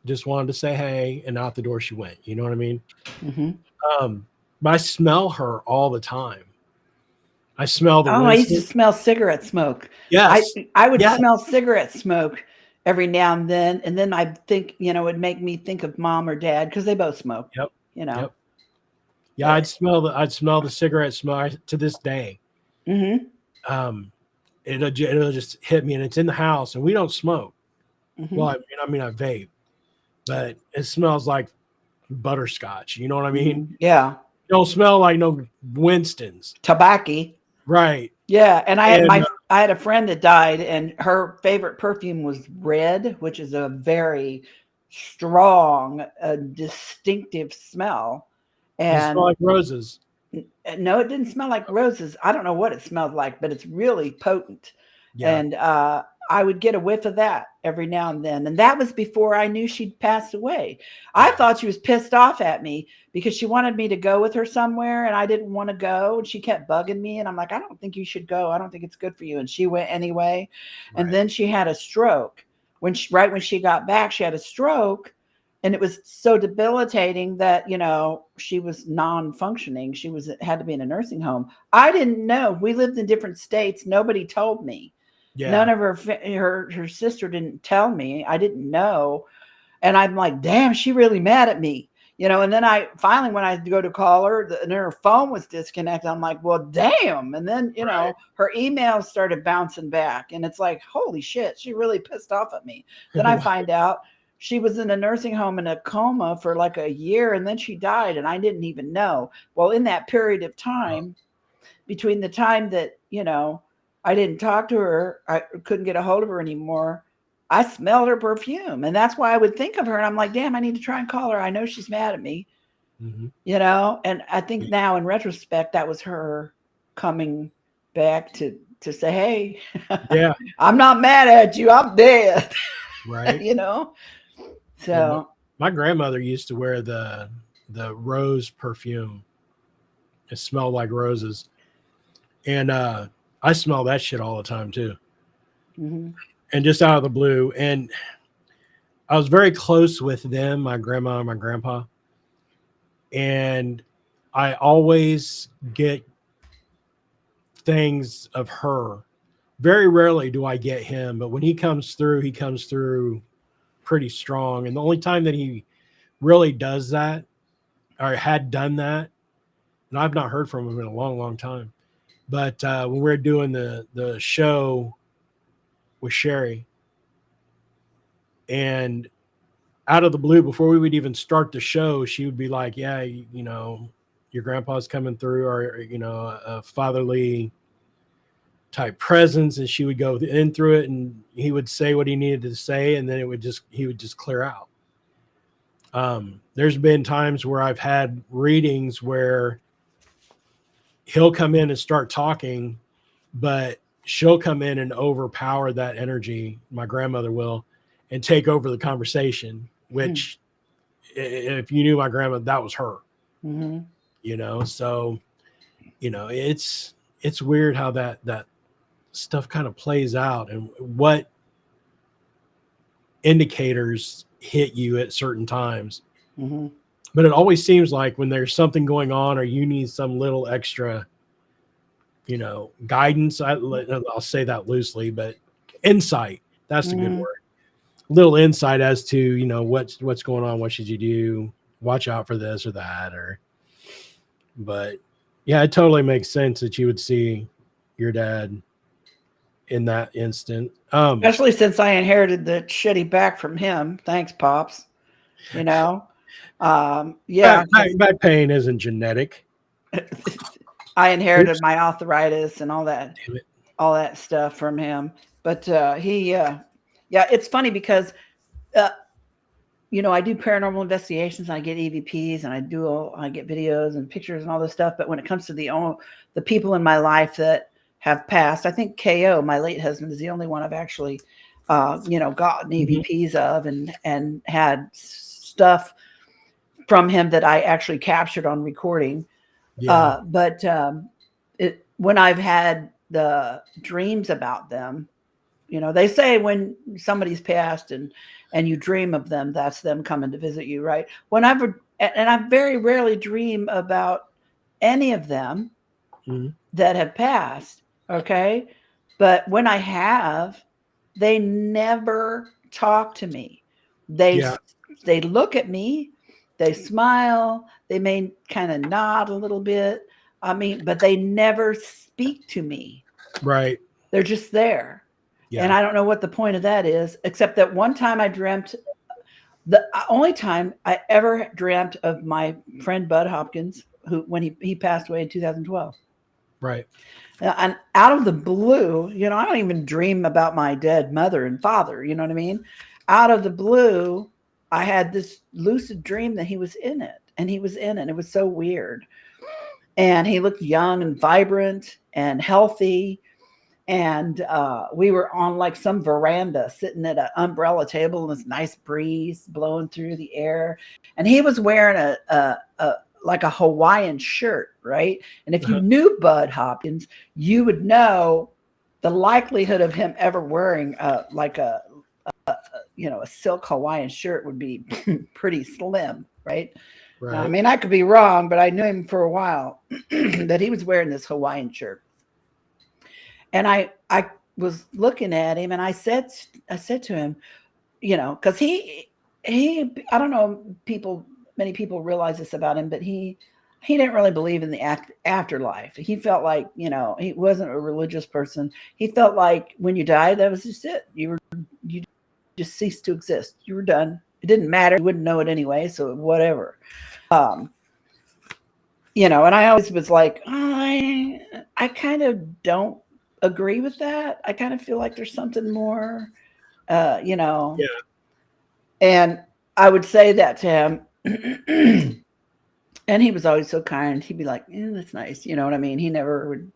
Just wanted to say hey, and out the door she went. You know what I mean? But I smell her all the time. I smell the I used to smell cigarette smoke. Yes. I would smell cigarette smoke every now and then I'd think, it'd make me think of mom or dad because they both smoke. Yep. Yep. Yeah, I'd smell the cigarette smoke to this day. It it'll just hit me, and it's in the house, and we don't smoke. Mhm. Well, I mean, I vape, but it smells like butterscotch. You know what I mean? Mhm. Yeah. It don't smell like no Winston's, Tobacco. right? Yeah, and And I had a friend that died, and her favorite perfume was red, which is a very strong, distinctive smell. does it smell And like roses? no, it didn't smell like roses. I don't know what it smelled like, but it's really potent. Yeah, And I would get a whiff of that every now and then. And that was before I knew she'd passed away. I yeah, thought she was pissed off at me because she wanted me to go with her somewhere and I didn't want to go. And she kept bugging me. And I'm like, I don't think you should go. I don't think it's good for you. And she went anyway. And right. then she had a stroke. Right when she got back, she had a stroke. And it was so debilitating that, she was non-functioning. Had to be in a nursing home. I didn't know. We lived in different states. Nobody told me. Yeah, None of her sister didn't tell me. I didn't know. And I'm like, damn, she really mad at me. And then I finally, when I go to call her, and her phone was disconnected, I'm like, well, damn. And then, right. her emails started bouncing back. And it's like, holy shit, she really pissed off at me. Then I find out she was in a nursing home in a coma for like a year, and then she died, and I didn't even know. Well, in that period of time, between the time that, I didn't talk to her, I couldn't get a hold of her anymore, I smelled her perfume. And that's why I would think of her. And I'm like, damn, I need to try and call her. I know she's mad at me, Mhm. and I think now in retrospect, that was her coming back to say, hey, Yeah, I'm not mad at you. I'm dead, right. you know? Yeah, So, my grandmother used to wear the rose perfume. It smelled like roses, and I smell that shit all the time too. mhm. And just out of the blue, and I was very close with them, my grandma and my grandpa, and I always get things of her. Very rarely do I get him, but when he comes through pretty strong. And the only time that he really does that, or had done that, and I've not heard from him in a long, long time. But when we are doing the show with Sherry, and out of the blue, before we would even start the show, she would be like, "Yeah, your grandpa's coming through," or a fatherly type presence, and she would go in through it, and he would say what he needed to say, and then he would just clear out. There's been times where I've had readings where he'll come in and start talking, but she'll come in and overpower that energy. My grandmother will, and take over the conversation, which if you knew my grandma, that was her, Mhm. so, it's weird how that stuff kind of plays out, and what indicators hit you at certain times. Mhm. But it always seems like when there's something going on, or you need some little extra, guidance. I'll say that loosely, but insight, that's a good Mhm. word. Little insight as to, what's going on. What should you do? Watch out for this or that, but yeah, it totally makes sense that you would see your dad in that instant. Especially since I inherited the shitty back from him. Thanks, Pops. You know? Yeah, Back pain isn't genetic. I inherited Oops, my arthritis and damn it. all that stuff from him. But yeah, it's funny because uh, I do paranormal investigations, and I get EVPs, and I get videos and pictures and all this stuff. But when it comes to the people in my life that have passed, I think KO, my late husband, is the only one I've actually, gotten Mhm. EVPs of, and had stuff from him that I actually captured on recording. Yeah. But when I've had the dreams about them, they say when somebody's passed and you dream of them, that's them coming to visit you, right? And I very rarely dream about any of them Mhm. that have passed. Okay. But when I have, they never talk to me. They, Yeah. they look at me, they smile, they may kind of nod a little bit. I mean, but they never speak to me. Right. They're just there. Yeah. And I don't know what the point of that is, except that one time I dreamt, the only time I ever dreamt of my friend Bud Hopkins, who when he passed away in 2012. Right. And out of the blue, I don't even dream about my dead mother and father. You know what I mean? Out of the blue, I had this lucid dream that he was in it, and he was in it. It was so weird. And he looked young and vibrant and healthy. And we were on like some veranda sitting at an umbrella table, and this nice breeze blowing through the air. And he was wearing a like a Hawaiian shirt, right? And if you knew Bud Hopkins, you would know the likelihood of him ever wearing like a silk Hawaiian shirt would be pretty slim, right? Right. I mean, I could be wrong, but I knew him for a while that he was wearing this Hawaiian shirt. And I was looking at him, and I said to him, because he I don't know, many people realize this about him, but he didn't really believe in the afterlife. He felt like, he wasn't a religious person. He felt like when you died, that was just it. You just ceased to exist. You were done. It didn't matter. You wouldn't know it anyway. So whatever. And I always was like, I kind of don't agree with that. I kind of feel like there's something more, Yeah. And I would say that to him. And he was always so kind. He'd be like, that's nice. You know what I mean? He never would,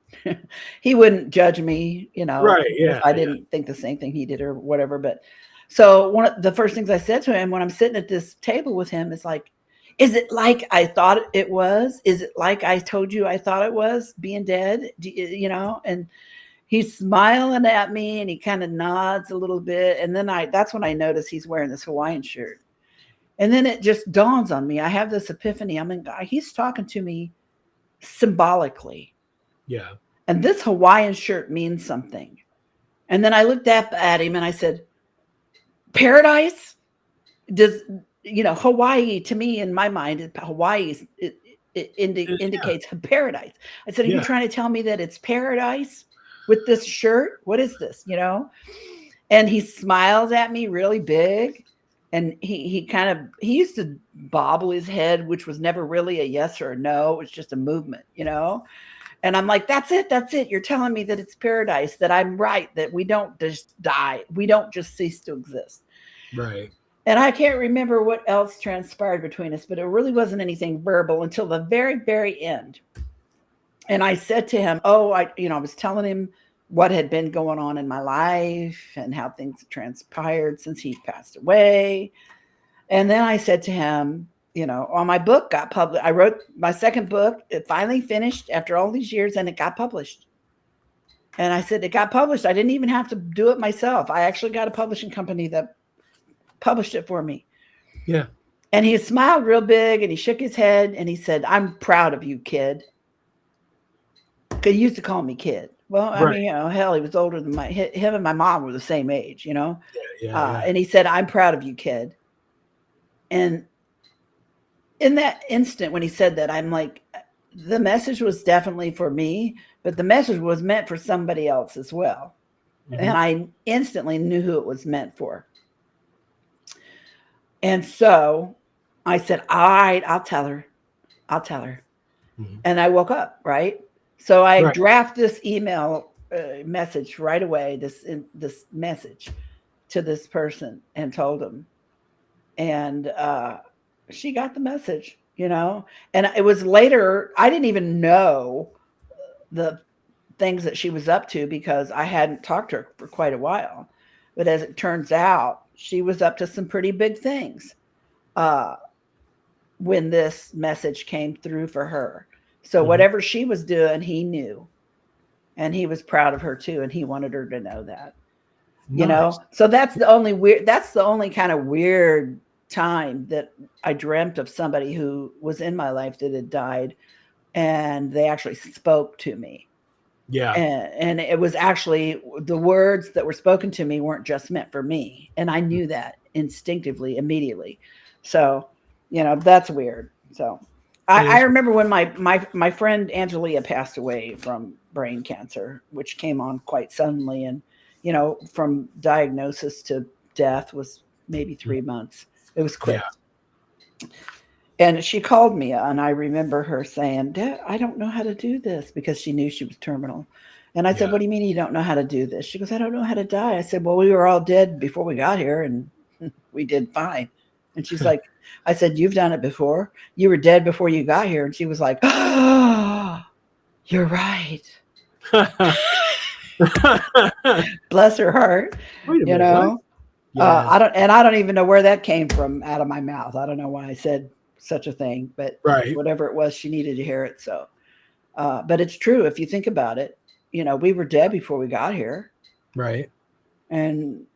he wouldn't judge me, Right. Yeah. if I didn't think the same thing he did or whatever. But so one of the first things I said to him when I'm sitting at this table with him is like, is it like I thought it was? Is it like I told you I thought it was being dead? And he's smiling at me, and he kind of nods a little bit. And then that's when I notice he's wearing this Hawaiian shirt. And then it just dawns on me. I have this epiphany. He's talking to me symbolically. Yeah. And this Hawaiian shirt means something. And then I looked up at him and I said, paradise? Does, Hawaii, to me, in my mind, Hawaii, it indicates paradise. I said, are you trying to tell me that it's paradise with this shirt? What is this, And he smiles at me really big. And he used to bobble his head, which was never really a yes or a no. It was just a movement, And I'm like, that's it. You're telling me that it's paradise, that I'm right, that we don't just die. We don't just cease to exist. Right. And I can't remember what else transpired between us, but it really wasn't anything verbal until the very, very end. And I said to him, I was telling him what had been going on in my life and how things had transpired since he passed away. And then I said to him, my book got published. I wrote my second book. It finally finished after all these years, and it got published. And I said, it got published. I didn't even have to do it myself. I actually got a publishing company that published it for me. Yeah. And he smiled real big, and he shook his head, and he said, I'm proud of you, kid. Because he used to call me kid. Well, I mean, hell, he was older than him and my mom were the same age, Yeah. And he said, I'm proud of you, kid. And in that instant, when he said that, I'm like, the message was definitely for me, but the message was meant for somebody else as well. Mm-hmm. And I instantly knew who it was meant for. And so I said, all right, I'll tell her. Mm-hmm. And I woke up, right? So I draft this email message right away, this message to this person, and told him. And she got the message, and it was later, I didn't even know the things that she was up to because I hadn't talked to her for quite a while. But as it turns out, she was up to some pretty big things when this message came through for her. So whatever she was doing, he knew, and he was proud of her too. And he wanted her to know that, Nice. so that's the only kind of weird time that I dreamt of somebody who was in my life that had died, and they actually spoke to me. Yeah. And it was actually, the words that were spoken to me weren't just meant for me. And I knew that instinctively, immediately. So, that's weird. So. I remember when my friend Angelia passed away from brain cancer, which came on quite suddenly, and from diagnosis to death was maybe 3 months. It was quick. Yeah. And she called me, and I remember her saying, "Dad, I don't know how to do this," because she knew she was terminal. And I said, "What do you mean you don't know how to do this?" She goes, "I don't know how to die." I said, "Well, we were all dead before we got here, and we did fine." And she's like, I said, "You've done it before. You were dead before you got here." And she was like, "Oh, you're right." Bless her heart. Wait a minute. What? Yeah. I don't even know where that came from out of my mouth. I don't know why I said such a thing, but right. whatever it was, she needed to hear it. So, but it's true. If you think about it, we were dead before we got here. Right. And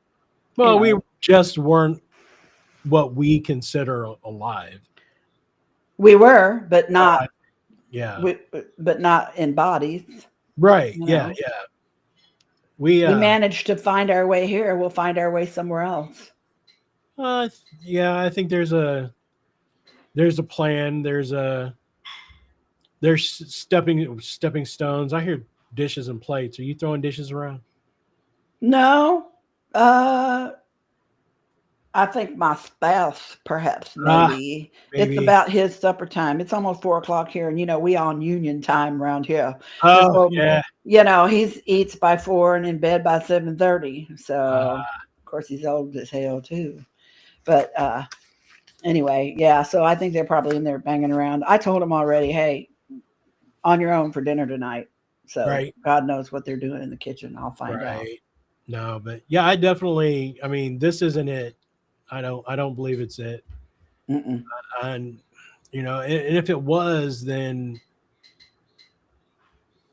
well, we just weren't what we consider alive. We were, but not. Yeah. But not in bodies. Right. Yeah. Yeah. We managed to find our way here. We'll find our way somewhere else. Yeah, I think there's a plan. There's stepping stones. I hear dishes and plates. Are you throwing dishes around? No. I think my spouse, perhaps, maybe. It's about his supper time. It's almost 4:00 here, and we on union time around here. Oh, yeah. He eats by 4 and in bed by 7:30. So, of course, he's old as hell too. But anyway, yeah. So I think they're probably in there banging around. I told him already, hey, on your own for dinner tonight. So God knows what they're doing in the kitchen. I'll find out. No, but yeah, I mean, this isn't it. I don't believe it's it. Mm-mm. And if it was, then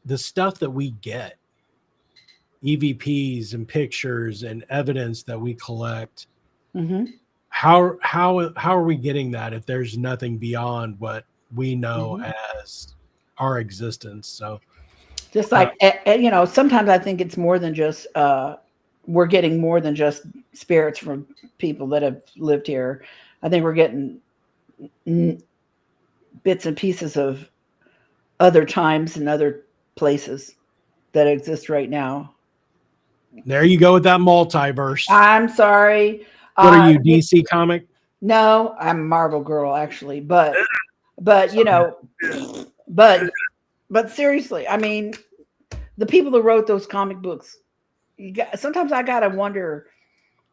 the stuff that we get, EVPs and pictures and evidence that we collect, how are we getting that if there's nothing beyond what we know as our existence? So just like sometimes I think it's more than just we're getting more than just spirits from people that have lived here. I think we're getting bits and pieces of other times and other places that exist right now. There you go with that multiverse. I'm sorry. What are you, DC comic? No, I'm a Marvel girl actually, but seriously, I mean, the people that wrote those comic books, sometimes I gotta wonder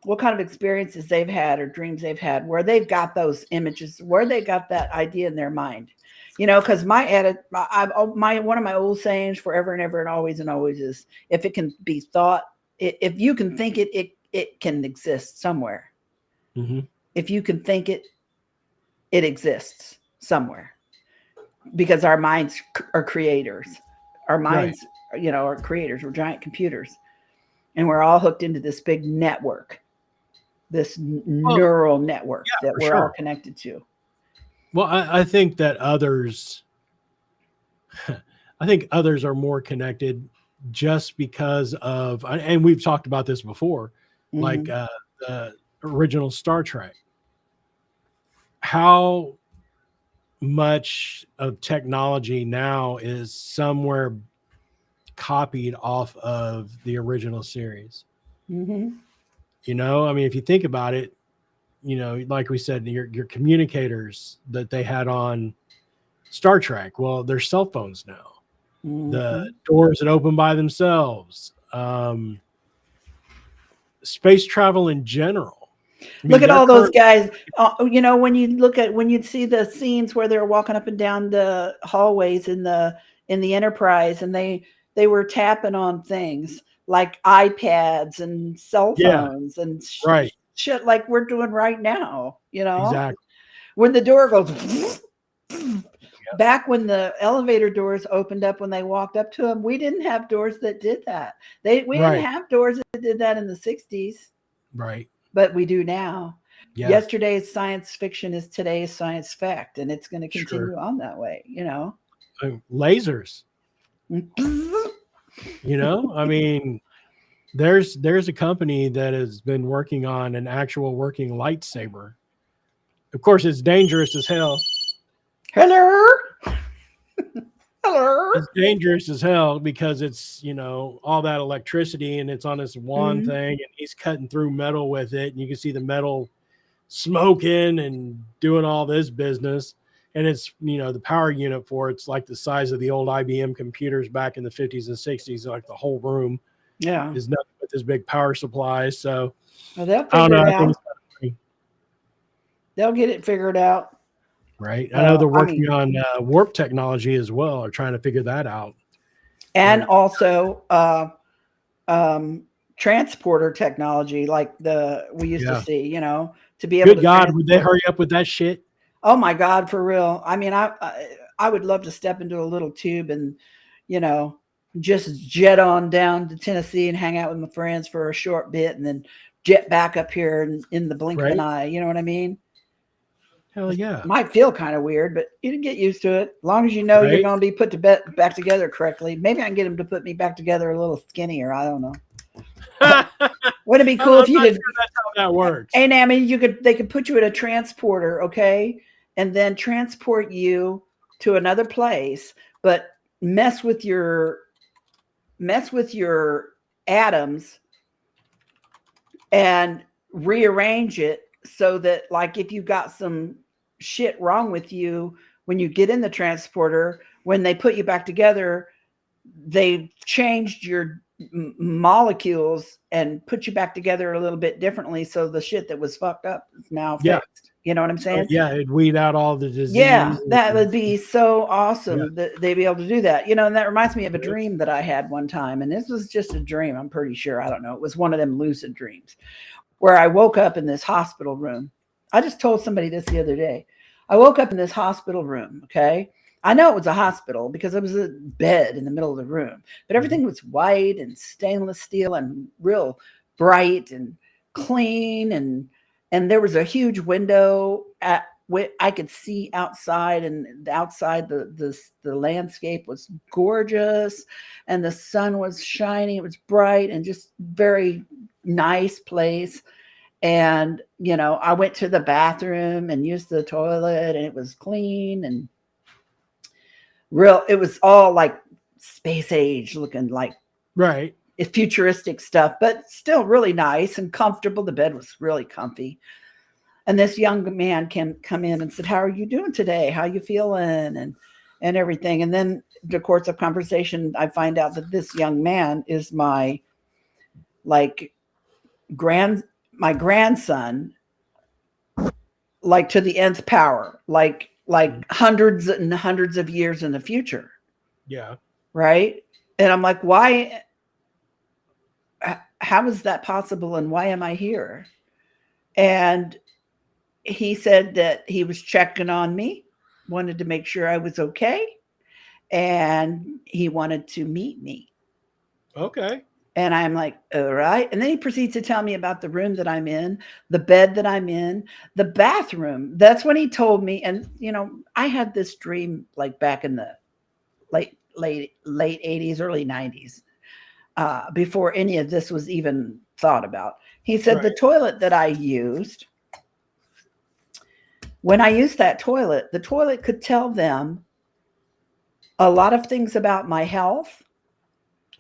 what kind of experiences they've had or dreams they've had, where they've got those images, where they got that idea in their mind. Because one of my old sayings forever and ever and always is, if it can be thought, if you can think it, it can exist somewhere. If you can think it, it exists somewhere, because our minds are creators. Our minds, are creators. We're giant computers, and we're all hooked into this big network, this neural network that we're all connected to. Well, I think that others are more connected just because of, and we've talked about this before, like the original Star Trek. How much of technology now is somewhere copied off of the original series? I mean, if you think about it, like we said, your communicators that they had on Star Trek, well, they're cell phones now. The doors that open by themselves, space travel in general. Look at all those guys. When you see the scenes where they're walking up and down the hallways in the Enterprise, and they were tapping on things like iPads and cell phones and shit like we're doing right now. Exactly. When the door goes. Back when the elevator doors opened up, when they walked up to them, we didn't have doors that did that. We didn't have doors that did that in the 60s. Right. But we do now. Yeah. Yesterday's science fiction is today's science fact, and it's going to continue on that way, Lasers. I mean, there's a company that has been working on an actual working lightsaber. Of course, it's dangerous as hell. Hello. Hello. It's dangerous as hell because it's, all that electricity and it's on this one Mhm. thing and he's cutting through metal with it. And you can see the metal smoking and doing all this business. And it's, the power unit for it's like the size of the old IBM computers back in the 50s and 60s. Like the whole room Yeah. is nothing but this big power supply. So Well, they'll I don't figure know. it I think out. it's kind of funny, They'll get it figured out. right. I know they're I working mean, on warp technology as well, or trying to figure that out. and Like, also um, transporter technology, like we used to yeah. see, to be able Good to God, would they transport. hurry up with that shit? Oh my God, for real. I mean, I would love to step into a little tube and, you know, just jet on down to Tennessee and hang out with my friends for a short bit and then jet back up here in the blink of an Right? eye. You know what I mean? Hell yeah. Might feel kind of weird, but you can get used to it. As long as you know you're Right? going to be put to bed back together correctly. Maybe I can get them to put me back together a little skinnier. I don't know. I'm Wouldn't it be cool not if you sure did? that's how that works. And I mean, they could put you in a transporter, okay, and then transport you to another place, but mess with your atoms and rearrange it so that, like, if you got some shit wrong with you when you get in the transporter, when they put you back together, they changed your molecules and put you back together a little bit differently, so the shit that was fucked up is now Yeah. fixed. You know what I'm saying? Yeah, it'd weed out all the Yeah, disease. that would be so Yeah. awesome that they'd be able to do that. And that reminds me of a dream that I had one time. And this was just a dream, I'm pretty sure. I don't know. It was one of them lucid dreams where I woke up in this hospital room. I just told somebody this the other day. I woke up in this hospital room, okay? I know it was a hospital because it was a bed in the middle of the room, but everything was white and stainless steel and real bright and clean, and there was a huge window at I could see outside, and outside the landscape was gorgeous, and the sun was shining. It was bright and just very nice place. And I went to the bathroom and used the toilet, and it was clean and real. It was all like space age looking, like Right. it's futuristic stuff, but still really nice and comfortable. The bed was really comfy. And this young man can come in and said, "How are you doing today? How are you feeling?" And everything. And then the course of conversation, I find out that this young man is my like my grandson, like to the nth power, like hundreds and hundreds of years in the future. Yeah. Right. And I'm like, why? How is that possible? And why am I here? And he said that he was checking on me, wanted to make sure I was okay, and he wanted to meet me. Okay. And I'm like, all right. And then he proceeds to tell me about the room that I'm in, the bed that I'm in, the bathroom. That's when he told me. And, I had this dream like back in the late 80s, early 90s, before any of this was even thought about. He said Right. the toilet that I used, when I used that toilet, the toilet could tell them a lot of things about my health.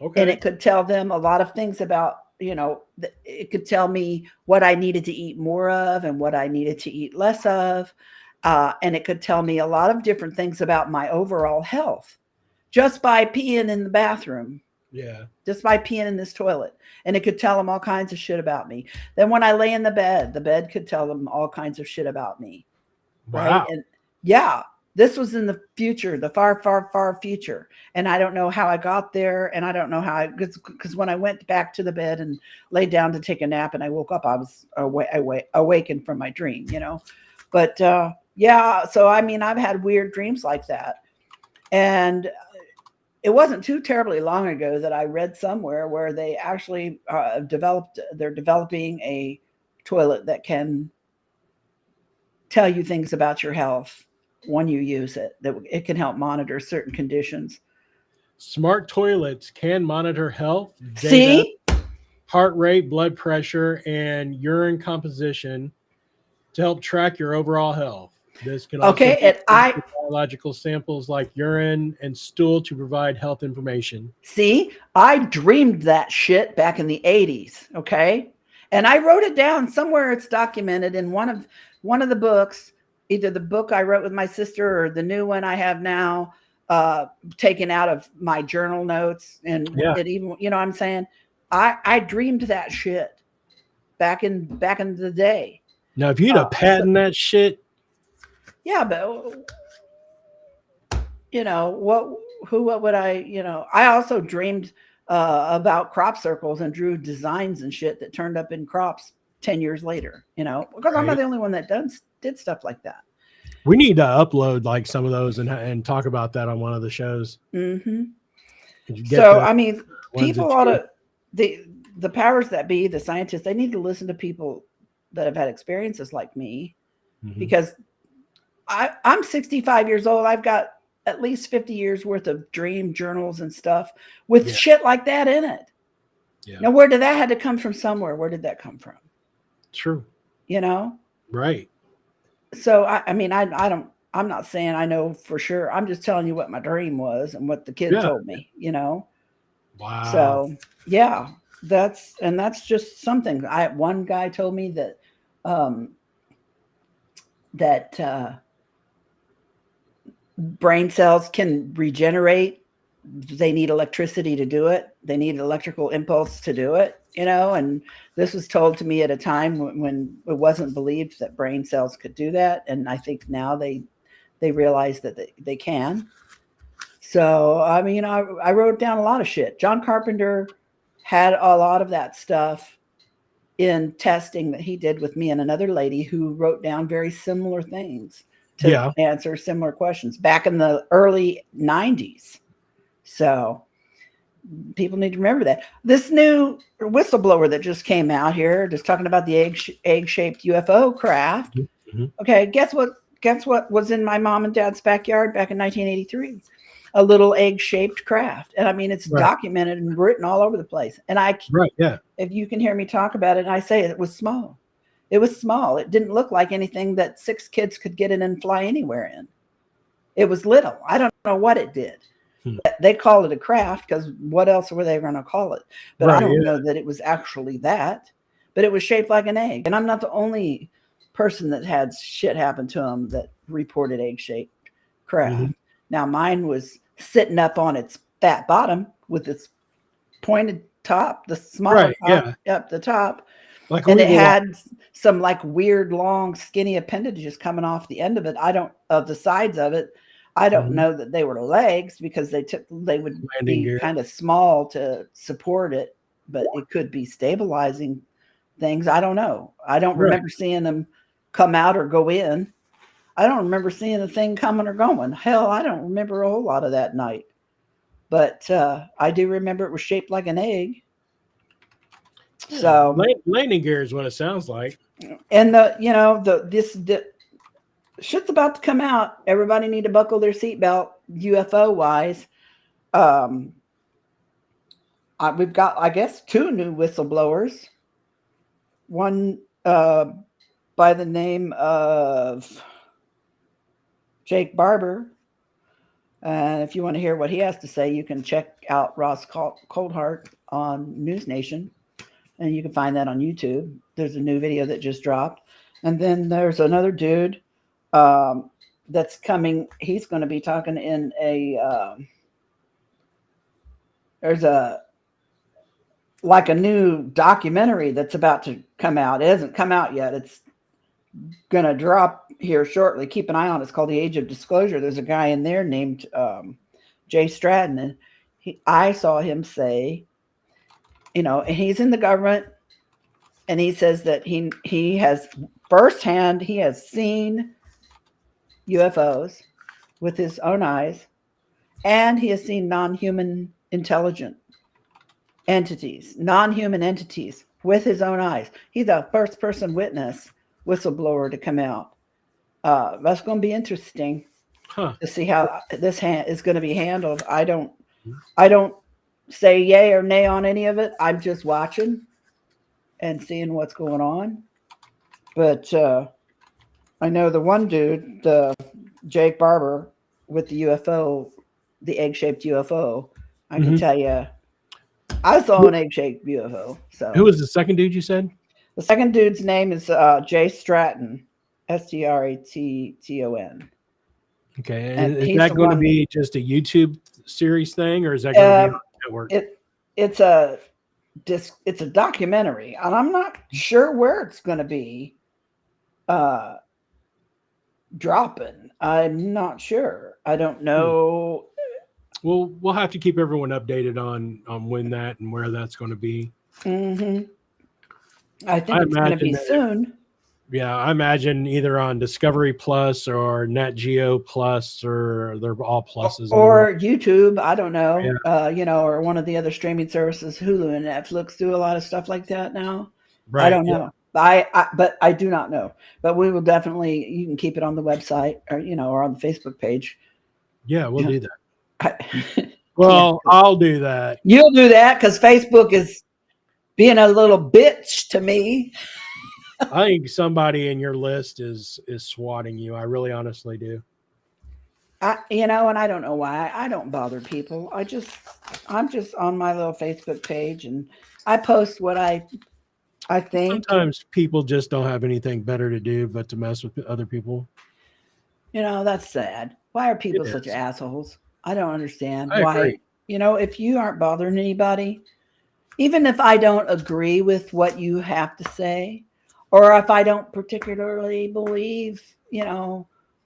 Okay. And it could tell them a lot of things about, it could tell me what I needed to eat more of and what I needed to eat less of. And it could tell me a lot of different things about my overall health just by peeing in the bathroom. Yeah. Just by peeing in this toilet. And it could tell them all kinds of shit about me. Then when I lay in the bed could tell them all kinds of shit about me. Wow. Right. And yeah, this was in the future, the far, far, far future. And I don't know how I got there. And I don't know how because when I went back to the bed and laid down to take a nap and I woke up, I was awakened from my dream, But yeah, so I mean, I've had weird dreams like that. And it wasn't too terribly long ago that I read somewhere where they actually they're developing a toilet that can tell you things about your health when you use it, that it can help monitor certain conditions. Smart toilets can monitor health, data, See? heart rate, blood pressure, and urine composition to help track your overall health. This can also Okay, be and used I for biological samples like urine and stool to provide health information. see, I dreamed that shit back in the 80s, okay? And I wrote it down somewhere. It's documented in one of the books, either the book I wrote with my sister or the new one I have now, taken out of my journal notes. And Yeah. it even, you know what I'm saying? I dreamed that shit back in the day. Now, if you'd have So patented that shit, yeah, but what would I, I also dreamed about crop circles and drew designs and shit that turned up in crops 10 years later, because I'm not right? the only one that did stuff like that. We need to upload like some of those and talk about that on one of the shows. Hmm. Could you get So, the I mean, ones people that ought you? to, the powers that be, the scientists, they need to listen to people that have had experiences like me, Mhm. because I'm 65 years old. I've got at least 50 years worth of dream journals and stuff with Yeah. shit like that in it. Yeah. Now, where did that had to come from? Somewhere. Where did that come from? True. You know? Right. So I mean, I don't. I'm not saying I know for sure. I'm just telling you what my dream was and what the kid Yeah. told me. Wow. So yeah, that's just something. One guy told me that um, that brain cells can regenerate. They need electricity to do it. They need electrical impulse to do it, and this was told to me at a time when it wasn't believed that brain cells could do that. And I think now they realize that they can. So, I mean, I wrote down a lot of shit. John Carpenter had a lot of that stuff in testing that he did with me and another lady who wrote down very similar things to Yeah. answer similar questions back in the early 90s. So people need to remember that. This new whistleblower that just came out here, just talking about the egg-shaped UFO craft. Mm-hmm. Okay, guess what was in my mom and dad's backyard back in 1983? A little egg-shaped craft. And I mean, it's Right. documented and written all over the place. And Right. Yeah. if you can hear me talk about it, and I say it was small. It was small. It didn't look like anything that 6 kids could get in and fly anywhere in. It was little. I don't know what it did. Hmm. They called it a craft because what else were they going to call it? But I Right. don't Yeah. know that it was actually that. But it was shaped like an egg. And I'm not the only person that had shit happen to them that reported egg-shaped craft. Mhm. Now, mine was sitting up on its fat bottom with its pointed top, the smaller Right. top Yeah. up the top. Like And we it were. had some like weird, long, skinny appendages coming off the end of it. Of the sides of it. I don't Mhm. know that they were legs because they would Landing be gear. kind of small to support it, but it could be stabilizing things. I don't know. I don't Right. remember seeing them come out or go in. I don't remember seeing the thing coming or going. Hell, I don't remember a whole lot of that night. But I do remember it was shaped like an egg. Yeah. So, Landing gear is what it sounds like. and the shit's about to come out. Everybody need to buckle their seatbelt, UFO wise. We've got, I guess, 2 new whistleblowers. One by the name of Jake Barber. And if you want to hear what he has to say, you can check out Ross Coldhart on News Nation. And you can find that on YouTube. There's a new video that just dropped. And then there's another dude that's coming. He's going to be talking in there's a new documentary that's about to come out. It hasn't come out yet. It's going to drop here shortly. Keep an eye on it. It's called The Age of Disclosure. There's a guy in there named Jay Stratton. And I saw him say, and he's in the government. And he says that he has firsthand, he has seen UFOs with his own eyes, and he has seen non-human intelligent non-human entities with his own eyes. He's a first-person witness whistleblower to come out. That's going to be interesting to see how this is going to be handled. I don't say yay or nay on any of it. I'm just watching and seeing what's going on. But I know the one dude, the Jake Barber with the UFO, the egg-shaped UFO. I can Mhm. tell you, I saw an egg-shaped UFO. So Who was the second dude you said? the second dude's name is Jay Stratton, Stratton, Okay, and is he's that the going to one. be just a YouTube series thing, or is that going to be on the network? It's a it's a documentary, and I'm not sure where it's going to be dropping. I'm not sure. I don't know. Well, we'll have to keep everyone updated on when that and where that's going to be. Mm-hmm. I think I it's going to imagine be that soon. Yeah, I imagine either on Discovery Plus or Nat Geo Plus, or they're all pluses anyway. Or YouTube, I don't Yeah, know, or one of the other streaming services, Hulu and Netflix do a lot of stuff like that now. I right. don't Yeah, know. But I do not know. But we will definitely, you can keep it on the website or on the Facebook page. yeah, we'll Yeah. do that. Yeah. Well, I'll do that. You'll do that because Facebook is being a little bitch to me. I think somebody in your list is swatting you. I really honestly do. And I don't know why. I don't bother people. I'm just on my little Facebook page and I post what I think. Sometimes people just don't have anything better to do but to mess with other people. That's sad. Why are It people such is. assholes? I don't understand I why. agree. If you aren't bothering anybody, even if I don't agree with what you have to say, or if I don't particularly believe,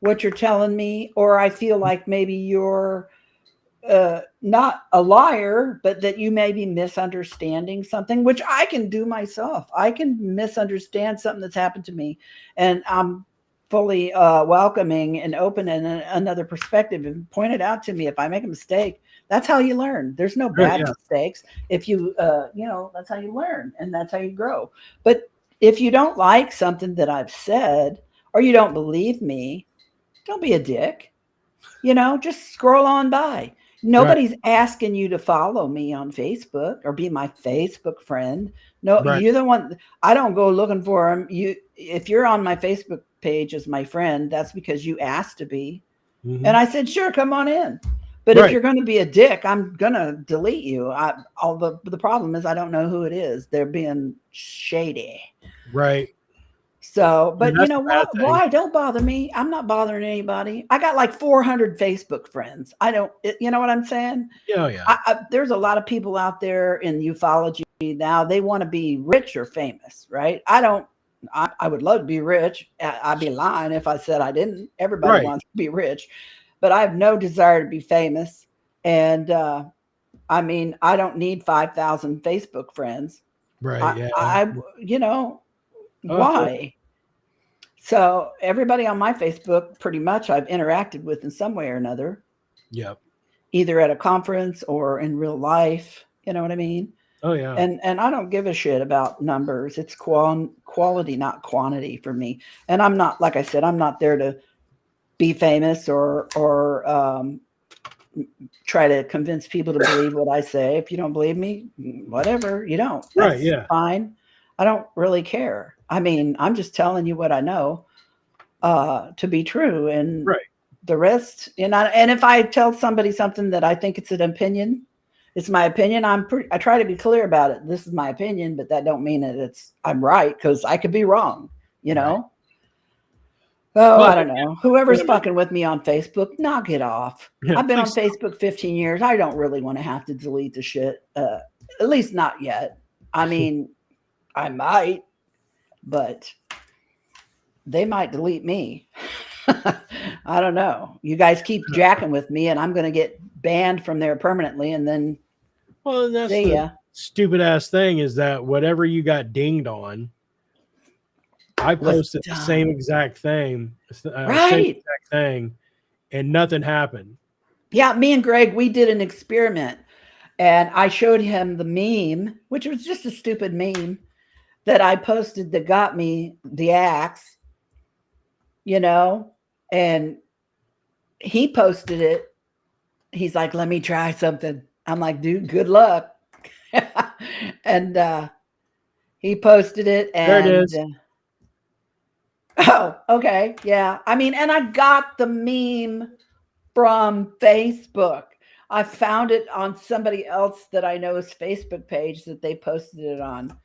what you're telling me, or I feel like maybe you're not a liar, but that you may be misunderstanding something, which I can do myself. I can misunderstand something that's happened to me, and I'm fully welcoming and open and another perspective and point it out to me if I make a mistake. That's how you learn. There's no Right, bad yeah. mistakes. If you, that's how you learn and that's how you grow. But if you don't like something that I've said or you don't believe me, don't be a dick. Just scroll on by. Right, Nobody's asking you to follow me on Facebook or be my Facebook friend. No, right. you're the one. I don't go looking for them. If you're on my Facebook page as my friend, that's because you asked to be. And Hmm. I said, sure, come on in. But if Right, you're going to be a dick, I'm going to delete you. All the problem is I don't know who it is. They're being shady. right. So, Yeah, but you that's know a bad what? thing. Why? Don't bother me. I'm not bothering anybody. I got like 400 Facebook friends. I don't, you know what I'm saying? Yeah, oh, yeah. There's a lot of people out there in ufology now. They want to be rich or famous, right? I don't. I would love to be rich. I'd be lying if I said I didn't. Everybody Right, wants to be rich, but I have no desire to be famous. And I mean, I don't need 5,000 Facebook friends. right. Yeah. You know, Oh, I feel why? So everybody on my Facebook, pretty much, I've interacted with in some way or another, Yep. either at a conference or in real life. You know what I mean? Oh, yeah. And I don't give a shit about numbers. It's quality, not quantity for me. And I'm not, like I said, I'm not there to be famous or try to convince people to believe what I say. If you don't believe me, whatever, you don't. Right. That's Yeah. fine. I don't really care. I mean, I'm just telling you what I know to be true, and Right. the rest. And if I tell somebody something that I think it's an opinion, it's my opinion. I try to be clear about it. This is my opinion, but that don't mean that I'm right, because I could be wrong. You Right. know. Oh, Well, I don't know. Whoever's I mean, fucking with me on Facebook, knock it off. yeah. I've been on Please. Facebook 15 years. I don't really want to have to delete the shit. At least not yet. I mean, I might, but they might delete me. I don't know. You guys keep jacking with me, and I'm going to get banned from there permanently, and then Well, and that's see the ya. stupid ass thing, is that whatever you got dinged on, I Was posted the same done. exact thing, same Right. exact thing, and nothing happened. Yeah, me and Greg, we did an experiment, and I showed him the meme, which was just a stupid meme that I posted that got me the axe, and he posted it. He's like, let me try something. I'm like, dude, good luck. And he posted it, There it and is. Oh, okay. Yeah. I mean, and I got the meme from Facebook. I found it on somebody else that I know's Facebook page that they posted it on.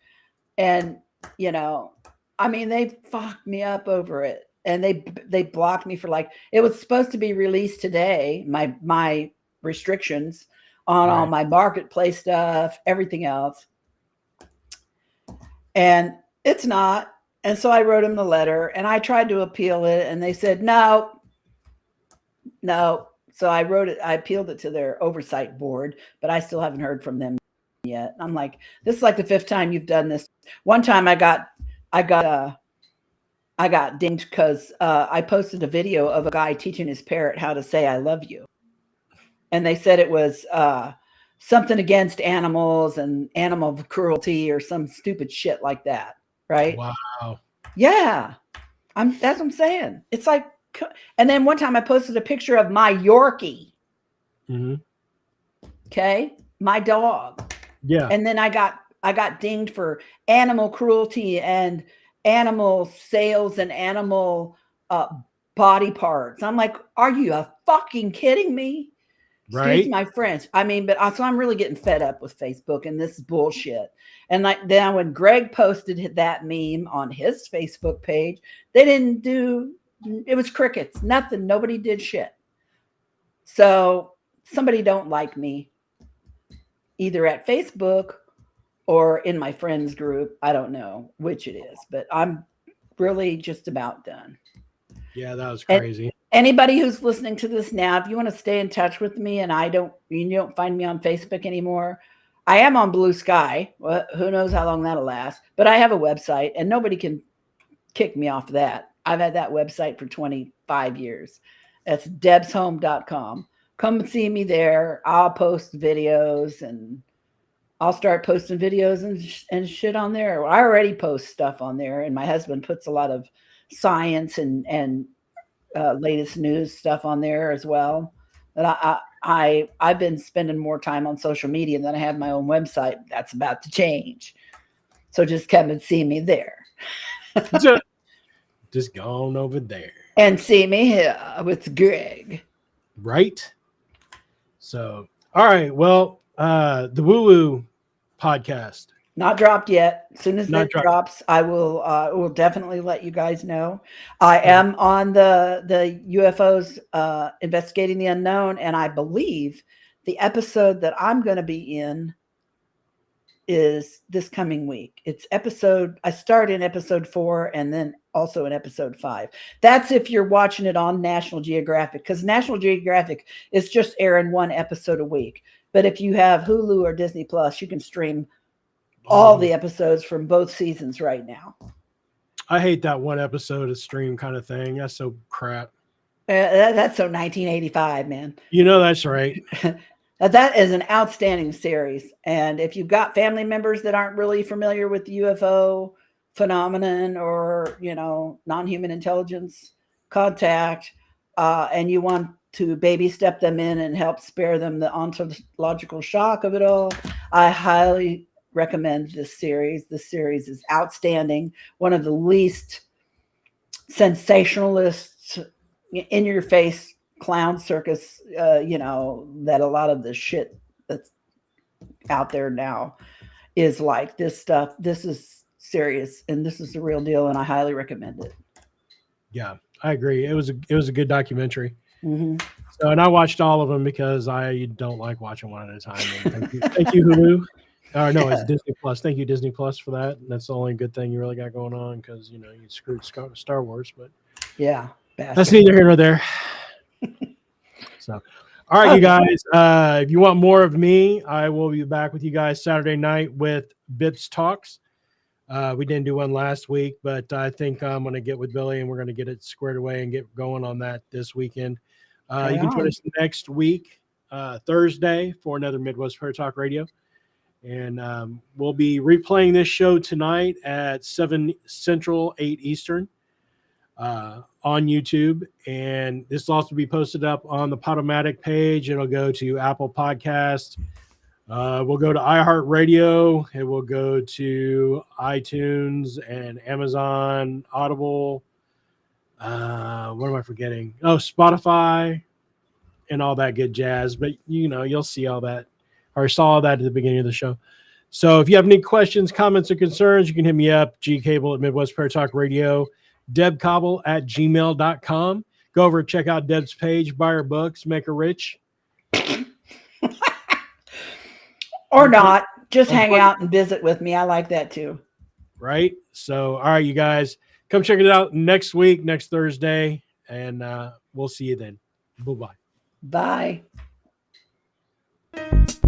And, you know, I mean, they fucked me up over it. And they blocked me for like it was supposed to be released today, my restrictions on all Right. my marketplace stuff, everything else. And it's not. And so I wrote him the letter and I tried to appeal it and they said, no, no. So I wrote it, I appealed it to their oversight board, but I still haven't heard from them yet. I'm like, this is like the fifth time you've done this. One time I got dinged because I posted a video of a guy teaching his parrot how to say "I love you," and they said it was something against animals and animal cruelty or some stupid shit like that. Right? Wow. Yeah, that's what I'm saying. It's like, and then one time I posted a picture of my Yorkie. Mm-hmm. Okay, my dog. Yeah. And then I got dinged for animal cruelty and animal sales and animal body parts. I'm like, are you a fucking kidding me? Right. Excuse my French. I mean, but so I'm really getting fed up with Facebook and this bullshit. And like then when Greg posted that meme on his Facebook page, they didn't do it was crickets, nothing. Nobody did shit. So somebody don't like me either at Facebook or in my friends group. I don't know which it is, but I'm really just about done. Yeah, that was And crazy. anybody who's listening to this now, if you want to stay in touch with me and you don't find me on Facebook anymore, I am on Blue Sky. Well, who knows how long that'll last, but I have a website and nobody can kick me off that. I've had that website for 25 years. That's debshome.com. Come and see me there. I'll post videos and I'll start posting videos and shit on there. I already post stuff on there, and my husband puts a lot of science and latest news stuff on there as well. But I've been spending more time on social media than I have my own website. That's about to change. So just come and see me there. Just gone over there. And see me here with Greg. Right. So, all right. Well, the Woo Woo podcast. Not dropped yet. As soon as Not it dropped. drops, I will definitely let you guys know. I am on the UFOs investigating the unknown, and I believe the episode that I'm going to be in is this coming week. I start in episode 4 and then also in episode 5. That's if you're watching it on National Geographic, because National Geographic is just airing one episode a week. But if you have Hulu or Disney Plus, you can stream all the episodes from both seasons right now. I hate that one episode of stream kind of thing. That's so crap. That's so 1985, man. You know, that's right. That is an outstanding series. And if you've got family members that aren't really familiar with the UFO phenomenon or, non-human intelligence contact, and you want to baby step them in and help spare them the ontological shock of it all, I highly recommend this series. This series is outstanding. One of the least sensationalist, in your face clown circus, that a lot of the shit that's out there now is like. This stuff. This is serious, and this is the real deal, and I highly recommend it. Yeah, I agree. It was a good documentary. Mm-hmm. So, and I watched all of them because I don't like watching one at a time. Thank you, Hulu. No, it's Disney Plus. Thank you, Disney Plus, for that. That's the only good thing you really got going on because you screwed Star Wars, but yeah, that's neither here nor there. So, all right, you guys. If you want more of me, I will be back with you guys Saturday night with Bits Talks. We didn't do one last week, but I think I'm going to get with Billy and we're going to get it squared away and get going on that this weekend. You can join us next week, Thursday, for another Midwest Prayer Talk Radio. And we'll be replaying this show tonight at 7 Central, 8 Eastern on YouTube. And this will also be posted up on the Podomatic page. It'll go to Apple Podcasts. We'll go to iHeartRadio. It will go to iTunes and Amazon, Audible, what am I forgetting? Oh, Spotify and all that good jazz. But you'll see all that, or saw all that at the beginning of the show. So if you have any questions, comments, or concerns, you can hit me up, gcable at Midwest Prayer Talk Radio, debcobble at gmail.com. Go over and check out Deb's page, buy her books, make her rich. Or not. Just hang out and visit with me. I like that too. Right? So, all right, you guys, come check it out next week, next Thursday, and we'll see you then. Bye-bye. Bye.